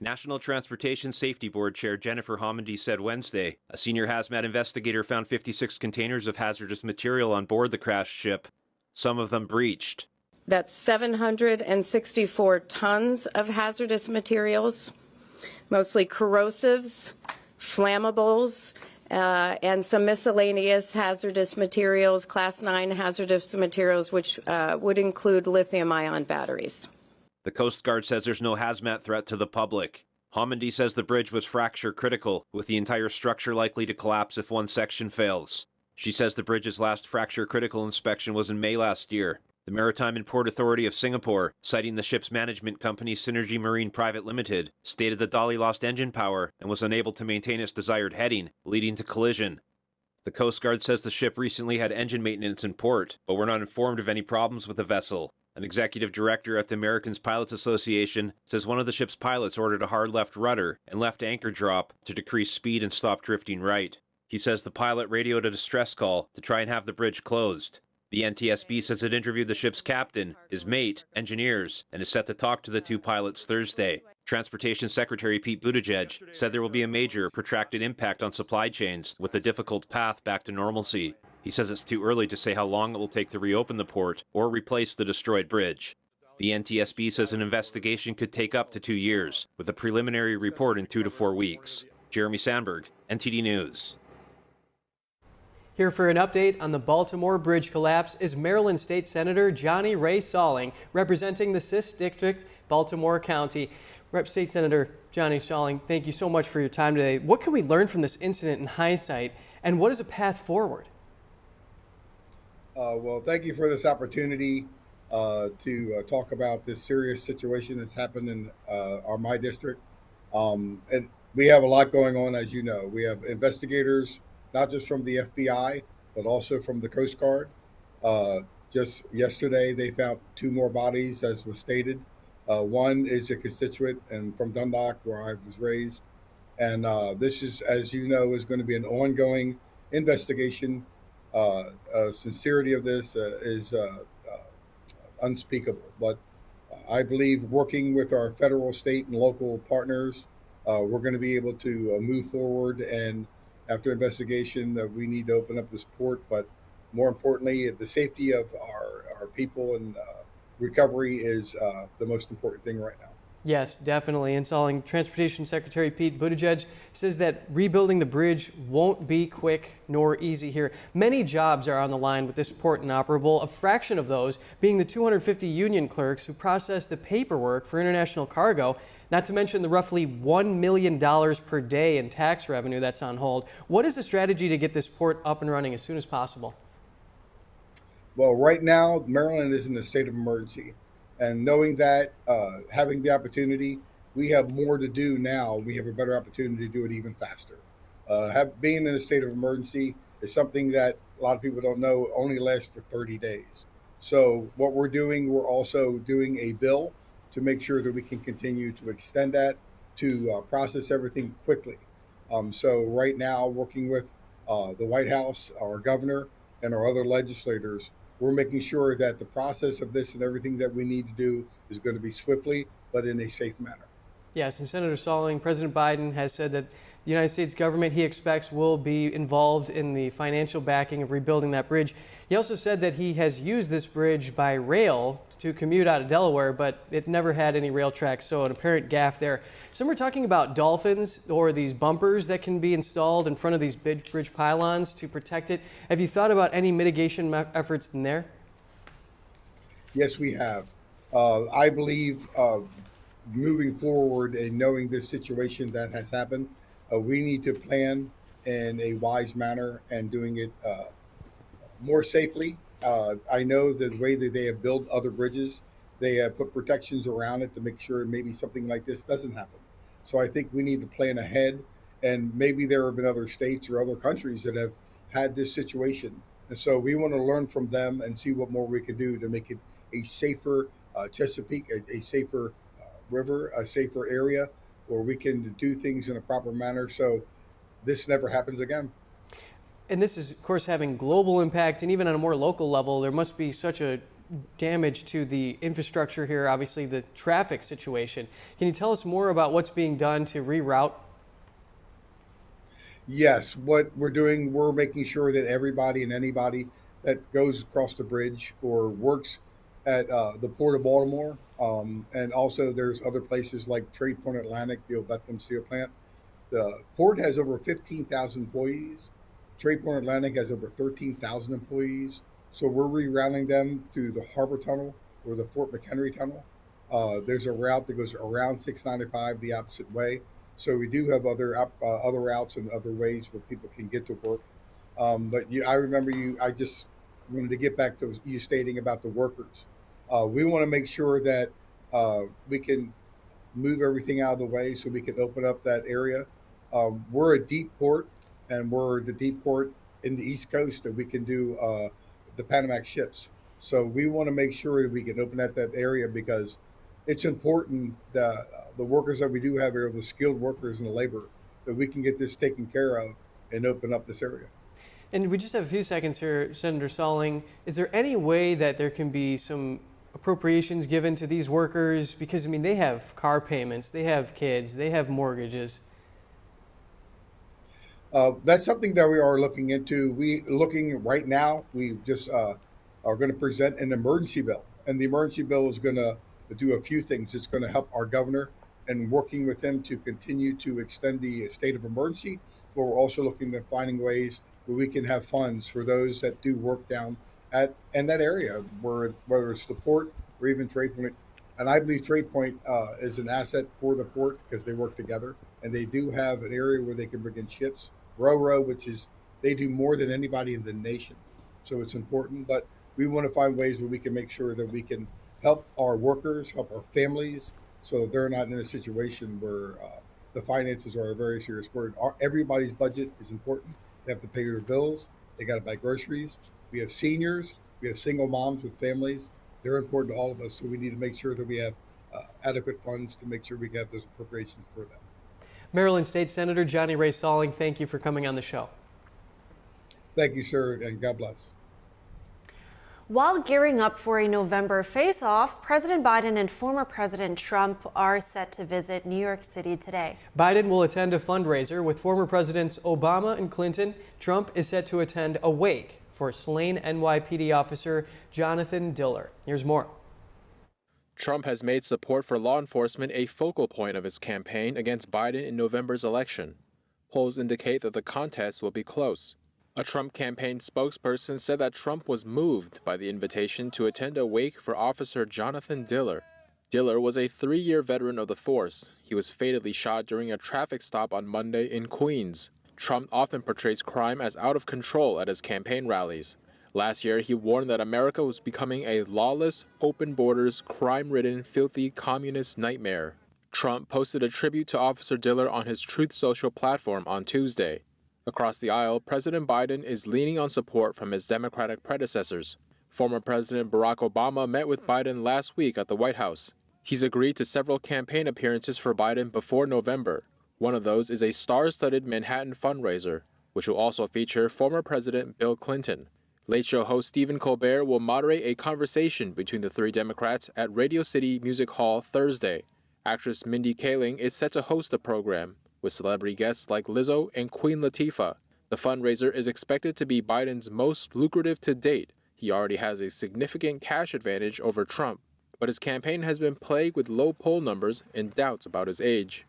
National Transportation Safety Board Chair Jennifer Homendy said Wednesday a senior hazmat investigator found 56 containers of hazardous material on board the crashed ship, some of them breached. That's 764 tons of hazardous materials, mostly corrosives, flammables, and some miscellaneous hazardous materials, Class 9 hazardous materials, which would include lithium-ion batteries. The Coast Guard says there's no hazmat threat to the public. Homendy says the bridge was fracture critical, with the entire structure likely to collapse if one section fails. She says the bridge's last fracture critical inspection was in May last year. The Maritime and Port Authority of Singapore, citing the ship's management company Synergy Marine Private Limited, stated the dolly lost engine power and was unable to maintain its desired heading, leading to collision. The Coast Guard says the ship recently had engine maintenance in port, but were not informed of any problems with the vessel. An executive director at the American Pilots Association says one of the ship's pilots ordered a hard left rudder and left anchor drop to decrease speed and stop drifting right. He says the pilot radioed a distress call to try and have the bridge closed. The NTSB says it interviewed the ship's captain, his mate, engineers, and is set to talk to the 2 pilots Thursday. Transportation Secretary Pete Buttigieg said there will be a major, protracted impact on supply chains with a difficult path back to normalcy. He says it's too early to say how long it will take to reopen the port or replace the destroyed bridge. The NTSB says an investigation could take up to 2 years, with a preliminary report in 2 to 4 weeks. Jeremy Sandberg, NTD News. Here for an update on the Baltimore Bridge collapse is Maryland State Senator Johnny Ray Salling, representing the 6th District, Baltimore County. State Senator Johnny Salling, thank you so much for your time today. What can we learn from this incident in hindsight, and what is a path forward? Well, thank you for this opportunity to talk about this serious situation that's happened in my district. And we have a lot going on, as you know. We have investigators, not just from the FBI, but also from the Coast Guard. Just yesterday, they found 2 more bodies, as was stated. One is a constituent and from Dundalk, where I was raised. And this is, as you know, is going to be an ongoing investigation. Sincerity of this is unspeakable. But I believe working with our federal, state, and local partners, we're going to be able to move forward. And after investigation, we need to open up this port. But more importantly, the safety of our people and recovery is the most important thing right now. Yes, definitely. Installing Transportation Secretary Pete Buttigieg says that rebuilding the bridge won't be quick nor easy here. Many jobs are on the line with this port inoperable, a fraction of those being the 250 union clerks who process the paperwork for international cargo, not to mention the roughly $1 million per day in tax revenue that's on hold. What is the strategy to get this port up and running as soon as possible? Well, right now, Maryland is in a state of emergency. And knowing that, having the opportunity, we have more to do now. We have a better opportunity to do it even faster. Being in a state of emergency is something that a lot of people don't know only lasts for 30 days. So what we're doing, we're also doing a bill to make sure that we can continue to extend that to process everything quickly. So right now, working with the White House, our governor, and our other legislators, we're making sure that the process of this and everything that we need to do is going to be swiftly, but in a safe manner. Yes, and Senator Salling, President Biden has said that the United States government, he expects, will be involved in the financial backing of rebuilding that bridge. He also said that he has used this bridge by rail to commute out of Delaware, but it never had any rail tracks, so an apparent gaffe there. Some are talking about dolphins or these bumpers that can be installed in front of these bridge pylons to protect it. Have you thought about any mitigation efforts in there? Yes, we have. I believe moving forward and knowing this situation that has happened, we need to plan in a wise manner and doing it more safely. I know that the way that they have built other bridges, they have put protections around it to make sure maybe something like this doesn't happen. So I think we need to plan ahead. And maybe there have been other states or other countries that have had this situation. And so we want to learn from them and see what more we can do to make it a safer Chesapeake, a safer river, a safer area where we can do things in a proper manner so this never happens again. And this is, of course, having global impact, and even on a more local level, there must be such a damage to the infrastructure here, obviously the traffic situation. Can you tell us more about what's being done to reroute? Yes, what we're doing, we're making sure that everybody and anybody that goes across the bridge or works at the Port of Baltimore, and also there's other places like Trade Point Atlantic, the Bethlehem Steel Plant. The port has over 15,000 employees. Trade Point Atlantic has over 13,000 employees. So we're rerouting them to the Harbor Tunnel or the Fort McHenry Tunnel. There's a route that goes around 695 the opposite way. So we do have other routes and other ways where people can get to work. I remember I just wanted to get back to you stating about the workers. We want to make sure that we can move everything out of the way so we can open up that area. We're a deep port, and we're the deep port in the East Coast that we can do the Panamax ships. So we want to make sure that we can open up that area because it's important that the workers that we do have here, the skilled workers and the labor, that we can get this taken care of and open up this area. And we just have a few seconds here, Senator Salling. Is there any way that there can be some appropriations given to these workers? Because, I mean, they have car payments, they have kids, they have mortgages. That's something that we are looking into. Right now, we just are going to present an emergency bill. And the emergency bill is going to do a few things. It's going to help our governor and working with him to continue to extend the state of emergency. But we're also looking at finding ways where we can have funds for those that do work down in that area, whether it's the port or even Trade Point. And I believe Trade Point is an asset for the port because they work together. And they do have an area where they can bring in ships. Ro-Ro, they do more than anybody in the nation. So it's important. But we want to find ways where we can make sure that we can help our workers, help our families, so that they're not in a situation where the finances are a very serious burden. Everybody's budget is important. They have to pay their bills. They got to buy groceries. We have seniors. We have single moms with families. They're important to all of us. So we need to make sure that we have adequate funds to make sure we have those appropriations for them. Maryland State Senator Johnny Ray Salling, thank you for coming on the show. Thank you, sir, and God bless. While gearing up for a November face-off, President Biden and former President Trump are set to visit New York City today. Biden will attend a fundraiser with former Presidents Obama and Clinton. Trump is set to attend a wake for slain NYPD officer Jonathan Diller. Here's more. Trump has made support for law enforcement a focal point of his campaign against Biden in November's election. Polls indicate that the contest will be close. A Trump campaign spokesperson said that Trump was moved by the invitation to attend a wake for Officer Jonathan Diller. Diller was a 3-year veteran of the force. He was fatally shot during a traffic stop on Monday in Queens. Trump often portrays crime as out of control at his campaign rallies. Last year, he warned that America was becoming a lawless, open borders, crime-ridden, filthy communist nightmare. Trump posted a tribute to Officer Diller on his Truth Social platform on Tuesday. Across the aisle, President Biden is leaning on support from his Democratic predecessors. Former President Barack Obama met with Biden last week at the White House. He's agreed to several campaign appearances for Biden before November. One of those is a star-studded Manhattan fundraiser, which will also feature former President Bill Clinton. Late Show host Stephen Colbert will moderate a conversation between the three Democrats at Radio City Music Hall Thursday. Actress Mindy Kaling is set to host the program, with celebrity guests like Lizzo and Queen Latifah. The fundraiser is expected to be Biden's most lucrative to date. He already has a significant cash advantage over Trump, but his campaign has been plagued with low poll numbers and doubts about his age.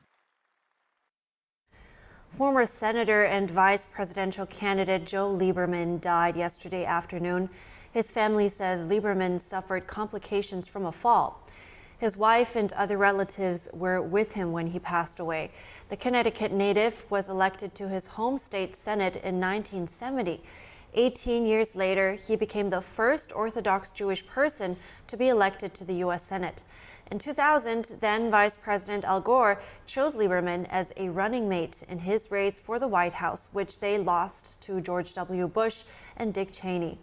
Former Senator and Vice Presidential candidate Joe Lieberman died yesterday afternoon. His family says Lieberman suffered complications from a fall. His wife and other relatives were with him when he passed away. The Connecticut native was elected to his home state Senate in 1970. 18 years later, he became the first Orthodox Jewish person to be elected to the U.S. Senate. In 2000, then Vice President Al Gore chose Lieberman as a running mate in his race for the White House, which they lost to George W. Bush and Dick Cheney.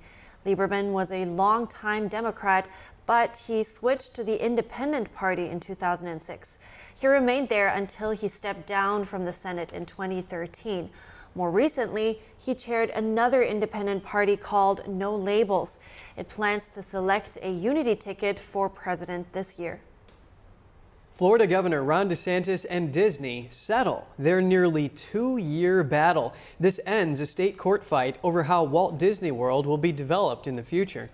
Lieberman was a longtime Democrat, but he switched to the Independent Party in 2006. He remained there until he stepped down from the Senate in 2013. More recently, he chaired another independent party called No Labels. It plans to select a unity ticket for president this year. Florida Governor Ron DeSantis and Disney settle their nearly 2-year battle. This ends a state court fight over how Walt Disney World will be developed in the future.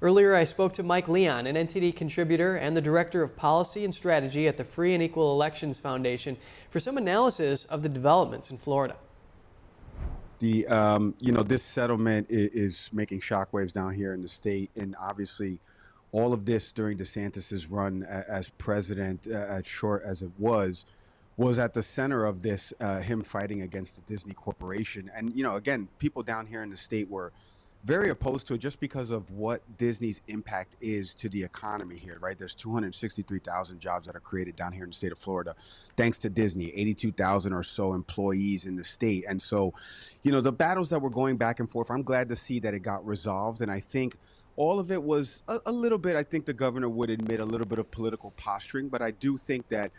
Earlier, I spoke to Mike Leon, an NTD contributor and the Director of Policy and Strategy at the Free and Equal Elections Foundation, for some analysis of the developments in Florida. This settlement is making shockwaves down here in the state, and obviously all of this during DeSantis's run as president, as short as it was at the center of this, him fighting against the Disney Corporation. And, again, people down here in the state were very opposed to it just because of what Disney's impact is to the economy here, right? There's 263,000 jobs that are created down here in the state of Florida, thanks to Disney, 82,000 or so employees in the state. And so, the battles that were going back and forth, I'm glad to see that it got resolved. And I think all of it was a little bit, I think the governor would admit, a little bit of political posturing, but I do think that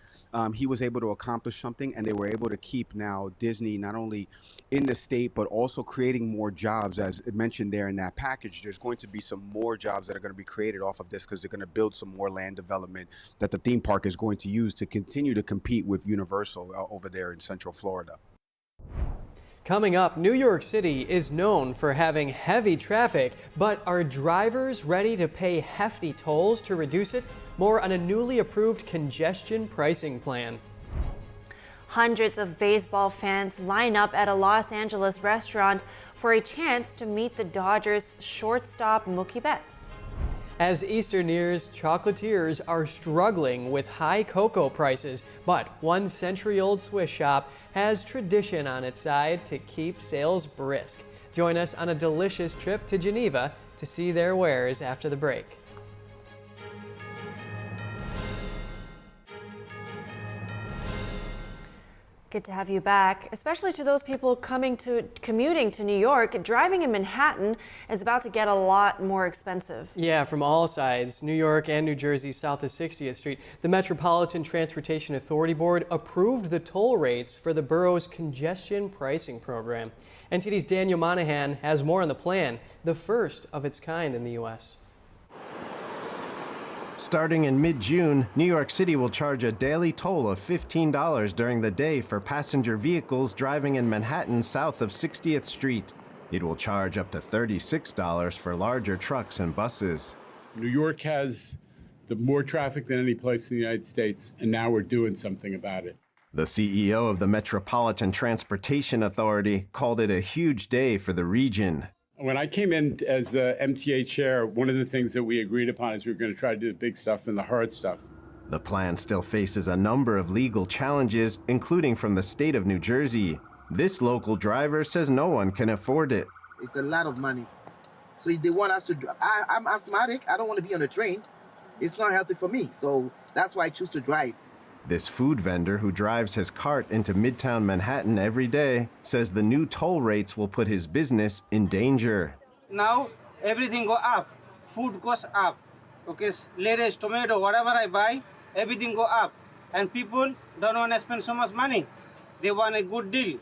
he was able to accomplish something, and they were able to keep now Disney not only in the state, but also creating more jobs. As mentioned there in that package, there's going to be some more jobs that are going to be created off of this because they're going to build some more land development that the theme park is going to use to continue to compete with Universal over there in Central Florida. Coming up, New York City is known for having heavy traffic, but are drivers ready to pay hefty tolls to reduce it? More on a newly approved congestion pricing plan. Hundreds of baseball fans line up at a Los Angeles restaurant for a chance to meet the Dodgers shortstop Mookie Betts. As Easter nears, chocolatiers are struggling with high cocoa prices, but one century-old Swiss shop has tradition on its side to keep sales brisk. Join us on a delicious trip to Geneva to see their wares after the break. Good to have you back, especially to those people commuting to New York. Driving in Manhattan is about to get a lot more expensive. Yeah, from all sides, New York and New Jersey south of 60th Street. The Metropolitan Transportation Authority Board approved the toll rates for the borough's congestion pricing program. NTD's Daniel Monahan has more on the plan, the first of its kind in the U.S. Starting in mid-June, New York City will charge a daily toll of $15 during the day for passenger vehicles driving in Manhattan south of 60th Street. It will charge up to $36 for larger trucks and buses. New York has more traffic than any place in the United States, and now we're doing something about it. The CEO of the Metropolitan Transportation Authority called it a huge day for the region. When I came in as the MTA chair, one of the things that we agreed upon is we were going to try to do the big stuff and the hard stuff. The plan still faces a number of legal challenges, including from the state of New Jersey. This local driver says no one can afford it. It's a lot of money. So they want us to drive. I'm asthmatic. I don't want to be on a train. It's not healthy for me. So that's why I choose to drive. This food vendor, who drives his cart into Midtown Manhattan every day, says the new toll rates will put his business in danger. Now everything go up. Food goes up. Okay, lettuce, tomato, whatever I buy, everything go up. And people don't want to spend so much money. They want a good deal.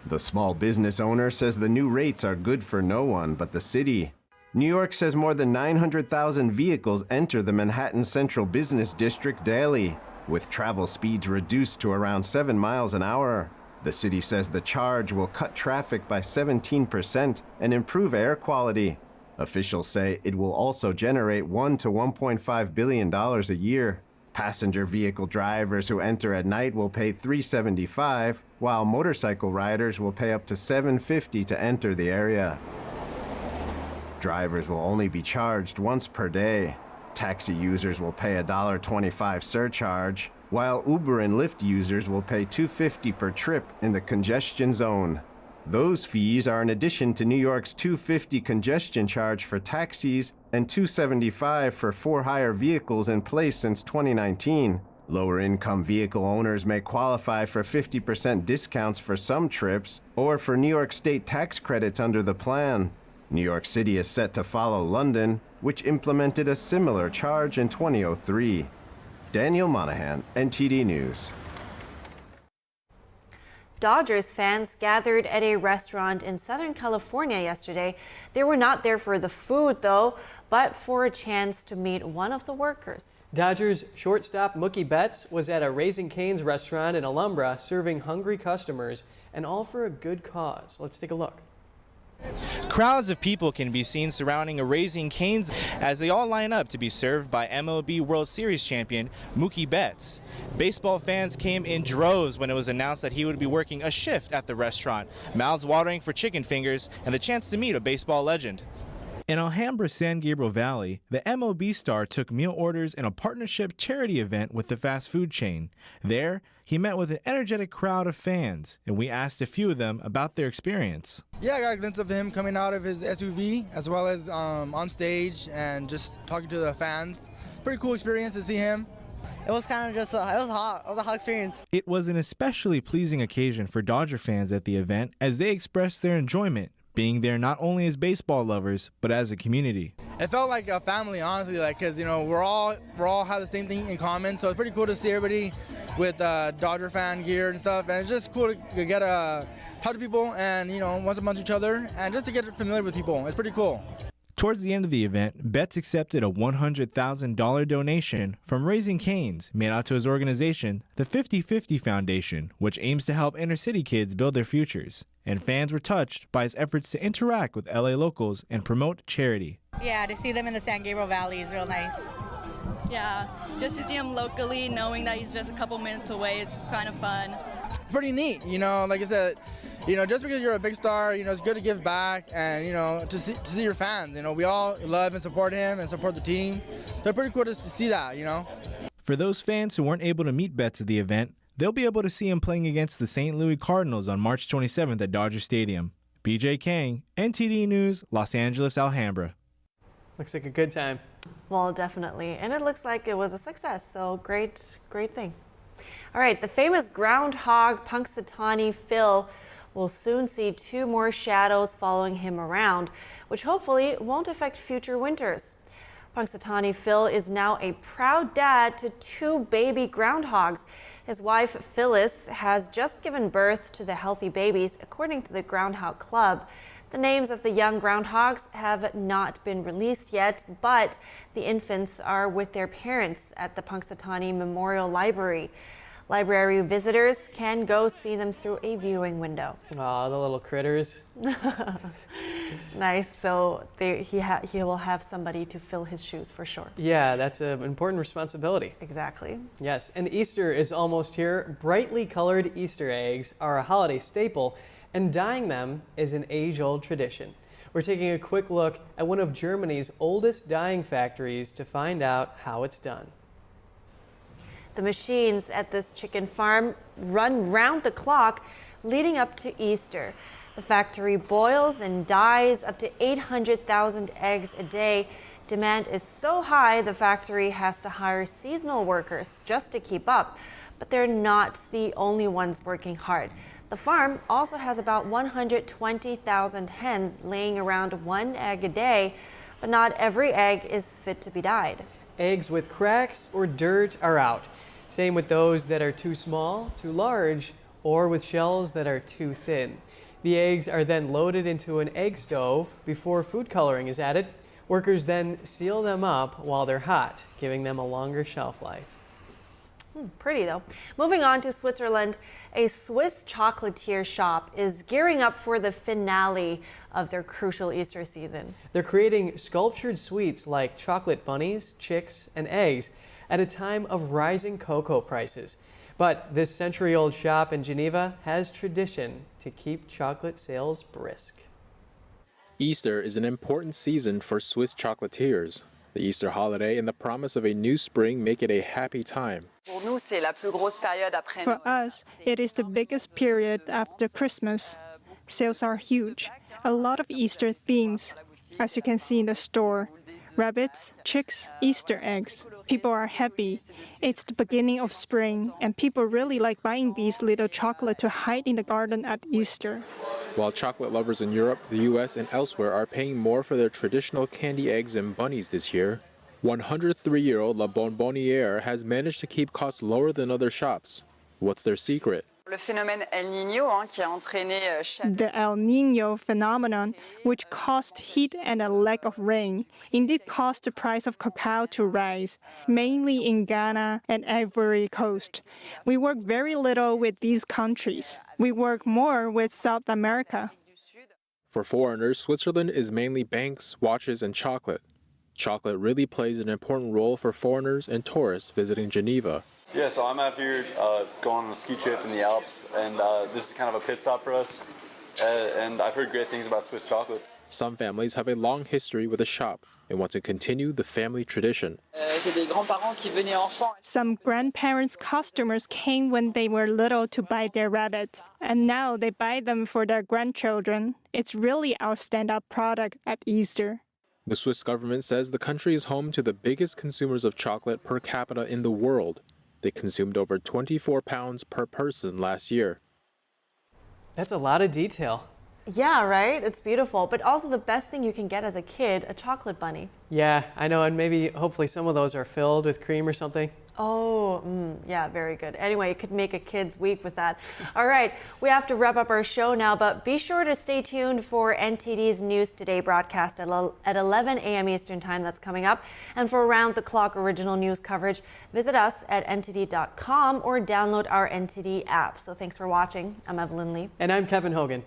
The small business owner says the new rates are good for no one but the city. New York says more than 900,000 vehicles enter the Manhattan Central Business District daily, with travel speeds reduced to around 7 miles an hour. The city says the charge will cut traffic by 17% and improve air quality. Officials say it will also generate $1 to $1.5 billion a year. Passenger vehicle drivers who enter at night will pay $375, while motorcycle riders will pay up to $750 to enter the area. Drivers will only be charged once per day. Taxi users will pay a $1.25 surcharge, while Uber and Lyft users will pay $2.50 per trip in the congestion zone. Those fees are in addition to New York's $250 congestion charge for taxis and $275 for for-hire vehicles in place since 2019. Lower-income vehicle owners may qualify for 50% discounts for some trips or for New York State tax credits under the plan. New York City is set to follow London, which implemented a similar charge in 2003. Daniel Monahan, NTD News. Dodgers fans gathered at a restaurant in Southern California yesterday. They were not there for the food, though, but for a chance to meet one of the workers. Dodgers shortstop Mookie Betts was at a Raising Cane's restaurant in Alhambra serving hungry customers, and all for a good cause. Let's take a look. Crowds of people can be seen surrounding a Raising Cane's as they all line up to be served by MLB World Series champion Mookie Betts. Baseball fans came in droves when it was announced that he would be working a shift at the restaurant, mouths watering for chicken fingers and the chance to meet a baseball legend. In Alhambra, San Gabriel Valley, the MLB star took meal orders in a partnership charity event with the fast food chain. There, he met with an energetic crowd of fans, and we asked a few of them about their experience. Yeah, I got a glimpse of him coming out of his SUV, as well as on stage and just talking to the fans. Pretty cool experience to see him. It was kind of just, it was hot. It was a hot experience. It was an especially pleasing occasion for Dodger fans at the event as they expressed their enjoyment, being there not only as baseball lovers, but as a community. It felt like a family, honestly, because we're all have the same thing in common. So it's pretty cool to see everybody with Dodger fan gear and stuff, and it's just cool to get talk to people and once amongst each other, and just to get familiar with people. It's pretty cool. Towards the end of the event, Betts accepted a $100,000 donation from Raising Cane's made out to his organization, the 50/50 Foundation, which aims to help inner city kids build their futures. And fans were touched by his efforts to interact with LA locals and promote charity. Yeah, to see them in the San Gabriel Valley is real nice. Yeah, just to see him locally, knowing that he's just a couple minutes away, is kind of fun. It's pretty neat, like I said, just because you're a big star, it's good to give back and, to see your fans. We all love and support him and support the team. So it's pretty cool to see that, For those fans who weren't able to meet Betts at the event, they'll be able to see him playing against the St. Louis Cardinals on March 27th at Dodger Stadium. BJ Kang, NTD News, Los Angeles, Alhambra. Looks like a good time. Well, definitely. And it looks like it was a success, so great thing. All right, the famous groundhog Punxsutawney Phil will soon see 2 more shadows following him around, which hopefully won't affect future winters. Punxsutawney Phil is now a proud dad to 2 baby groundhogs. His wife, Phyllis, has just given birth to the healthy babies, according to the Groundhog Club. The names of the young groundhogs have not been released yet, but the infants are with their parents at the Punxsutawney Memorial Library. Library visitors can go see them through a viewing window. Aw, the little critters. Nice. So he will have somebody to fill his shoes for sure. Yeah, that's an important responsibility. Exactly. Yes, and Easter is almost here. Brightly colored Easter eggs are a holiday staple, and dyeing them is an age-old tradition. We're taking a quick look at one of Germany's oldest dyeing factories to find out how it's done. The machines at this chicken farm run round the clock leading up to Easter. The factory boils and dyes up to 800,000 eggs a day. Demand is so high, the factory has to hire seasonal workers just to keep up. But they're not the only ones working hard. The farm also has about 120,000 hens laying around 1 egg a day, but not every egg is fit to be dyed. Eggs with cracks or dirt are out. Same with those that are too small, too large, or with shells that are too thin. The eggs are then loaded into an egg stove before food coloring is added. Workers then seal them up while they're hot, giving them a longer shelf life. Pretty though. Moving on to Switzerland, a Swiss chocolatier shop is gearing up for the finale of their crucial Easter season. They're creating sculptured sweets like chocolate bunnies, chicks, and eggs at a time of rising cocoa prices. But this century-old shop in Geneva has tradition to keep chocolate sales brisk. Easter is an important season for Swiss chocolatiers. The Easter holiday and the promise of a new spring make it a happy time. For us, it is the biggest period after Christmas. Sales are huge. A lot of Easter themes, as you can see in the store. Rabbits, chicks, Easter eggs. People are happy. It's the beginning of spring, and people really like buying these little chocolate to hide in the garden at Easter. While chocolate lovers in Europe, the US, and elsewhere are paying more for their traditional candy eggs and bunnies this year, 103-year-old La Bonbonnière has managed to keep costs lower than other shops. What's their secret? The El Nino phenomenon, which caused heat and a lack of rain, indeed caused the price of cacao to rise, mainly in Ghana and Ivory Coast. We work very little with these countries. We work more with South America. For foreigners, Switzerland is mainly banks, watches, and chocolate. Chocolate really plays an important role for foreigners and tourists visiting Geneva. Yeah, so I'm out here going on a ski trip in the Alps, and this is kind of a pit stop for us. And I've heard great things about Swiss chocolates. Some families have a long history with the shop and want to continue the family tradition. Some grandparents' customers came when they were little to buy their rabbits, and now they buy them for their grandchildren. It's really our stand-up product at Easter. The Swiss government says the country is home to the biggest consumers of chocolate per capita in the world. They consumed over 24 pounds per person last year. That's a lot of detail. Yeah, right? It's beautiful. But also the best thing you can get as a kid, a chocolate bunny. Yeah, I know, and maybe hopefully some of those are filled with cream or something. Oh, yeah, very good. Anyway, it could make a kid's week with that. All right, we have to wrap up our show now, but be sure to stay tuned for NTD's News Today broadcast at 11 a.m. Eastern Time. That's coming up. And for around-the-clock original news coverage, visit us at ntd.com or download our NTD app. So thanks for watching. I'm Evelyn Lee. And I'm Kevin Hogan.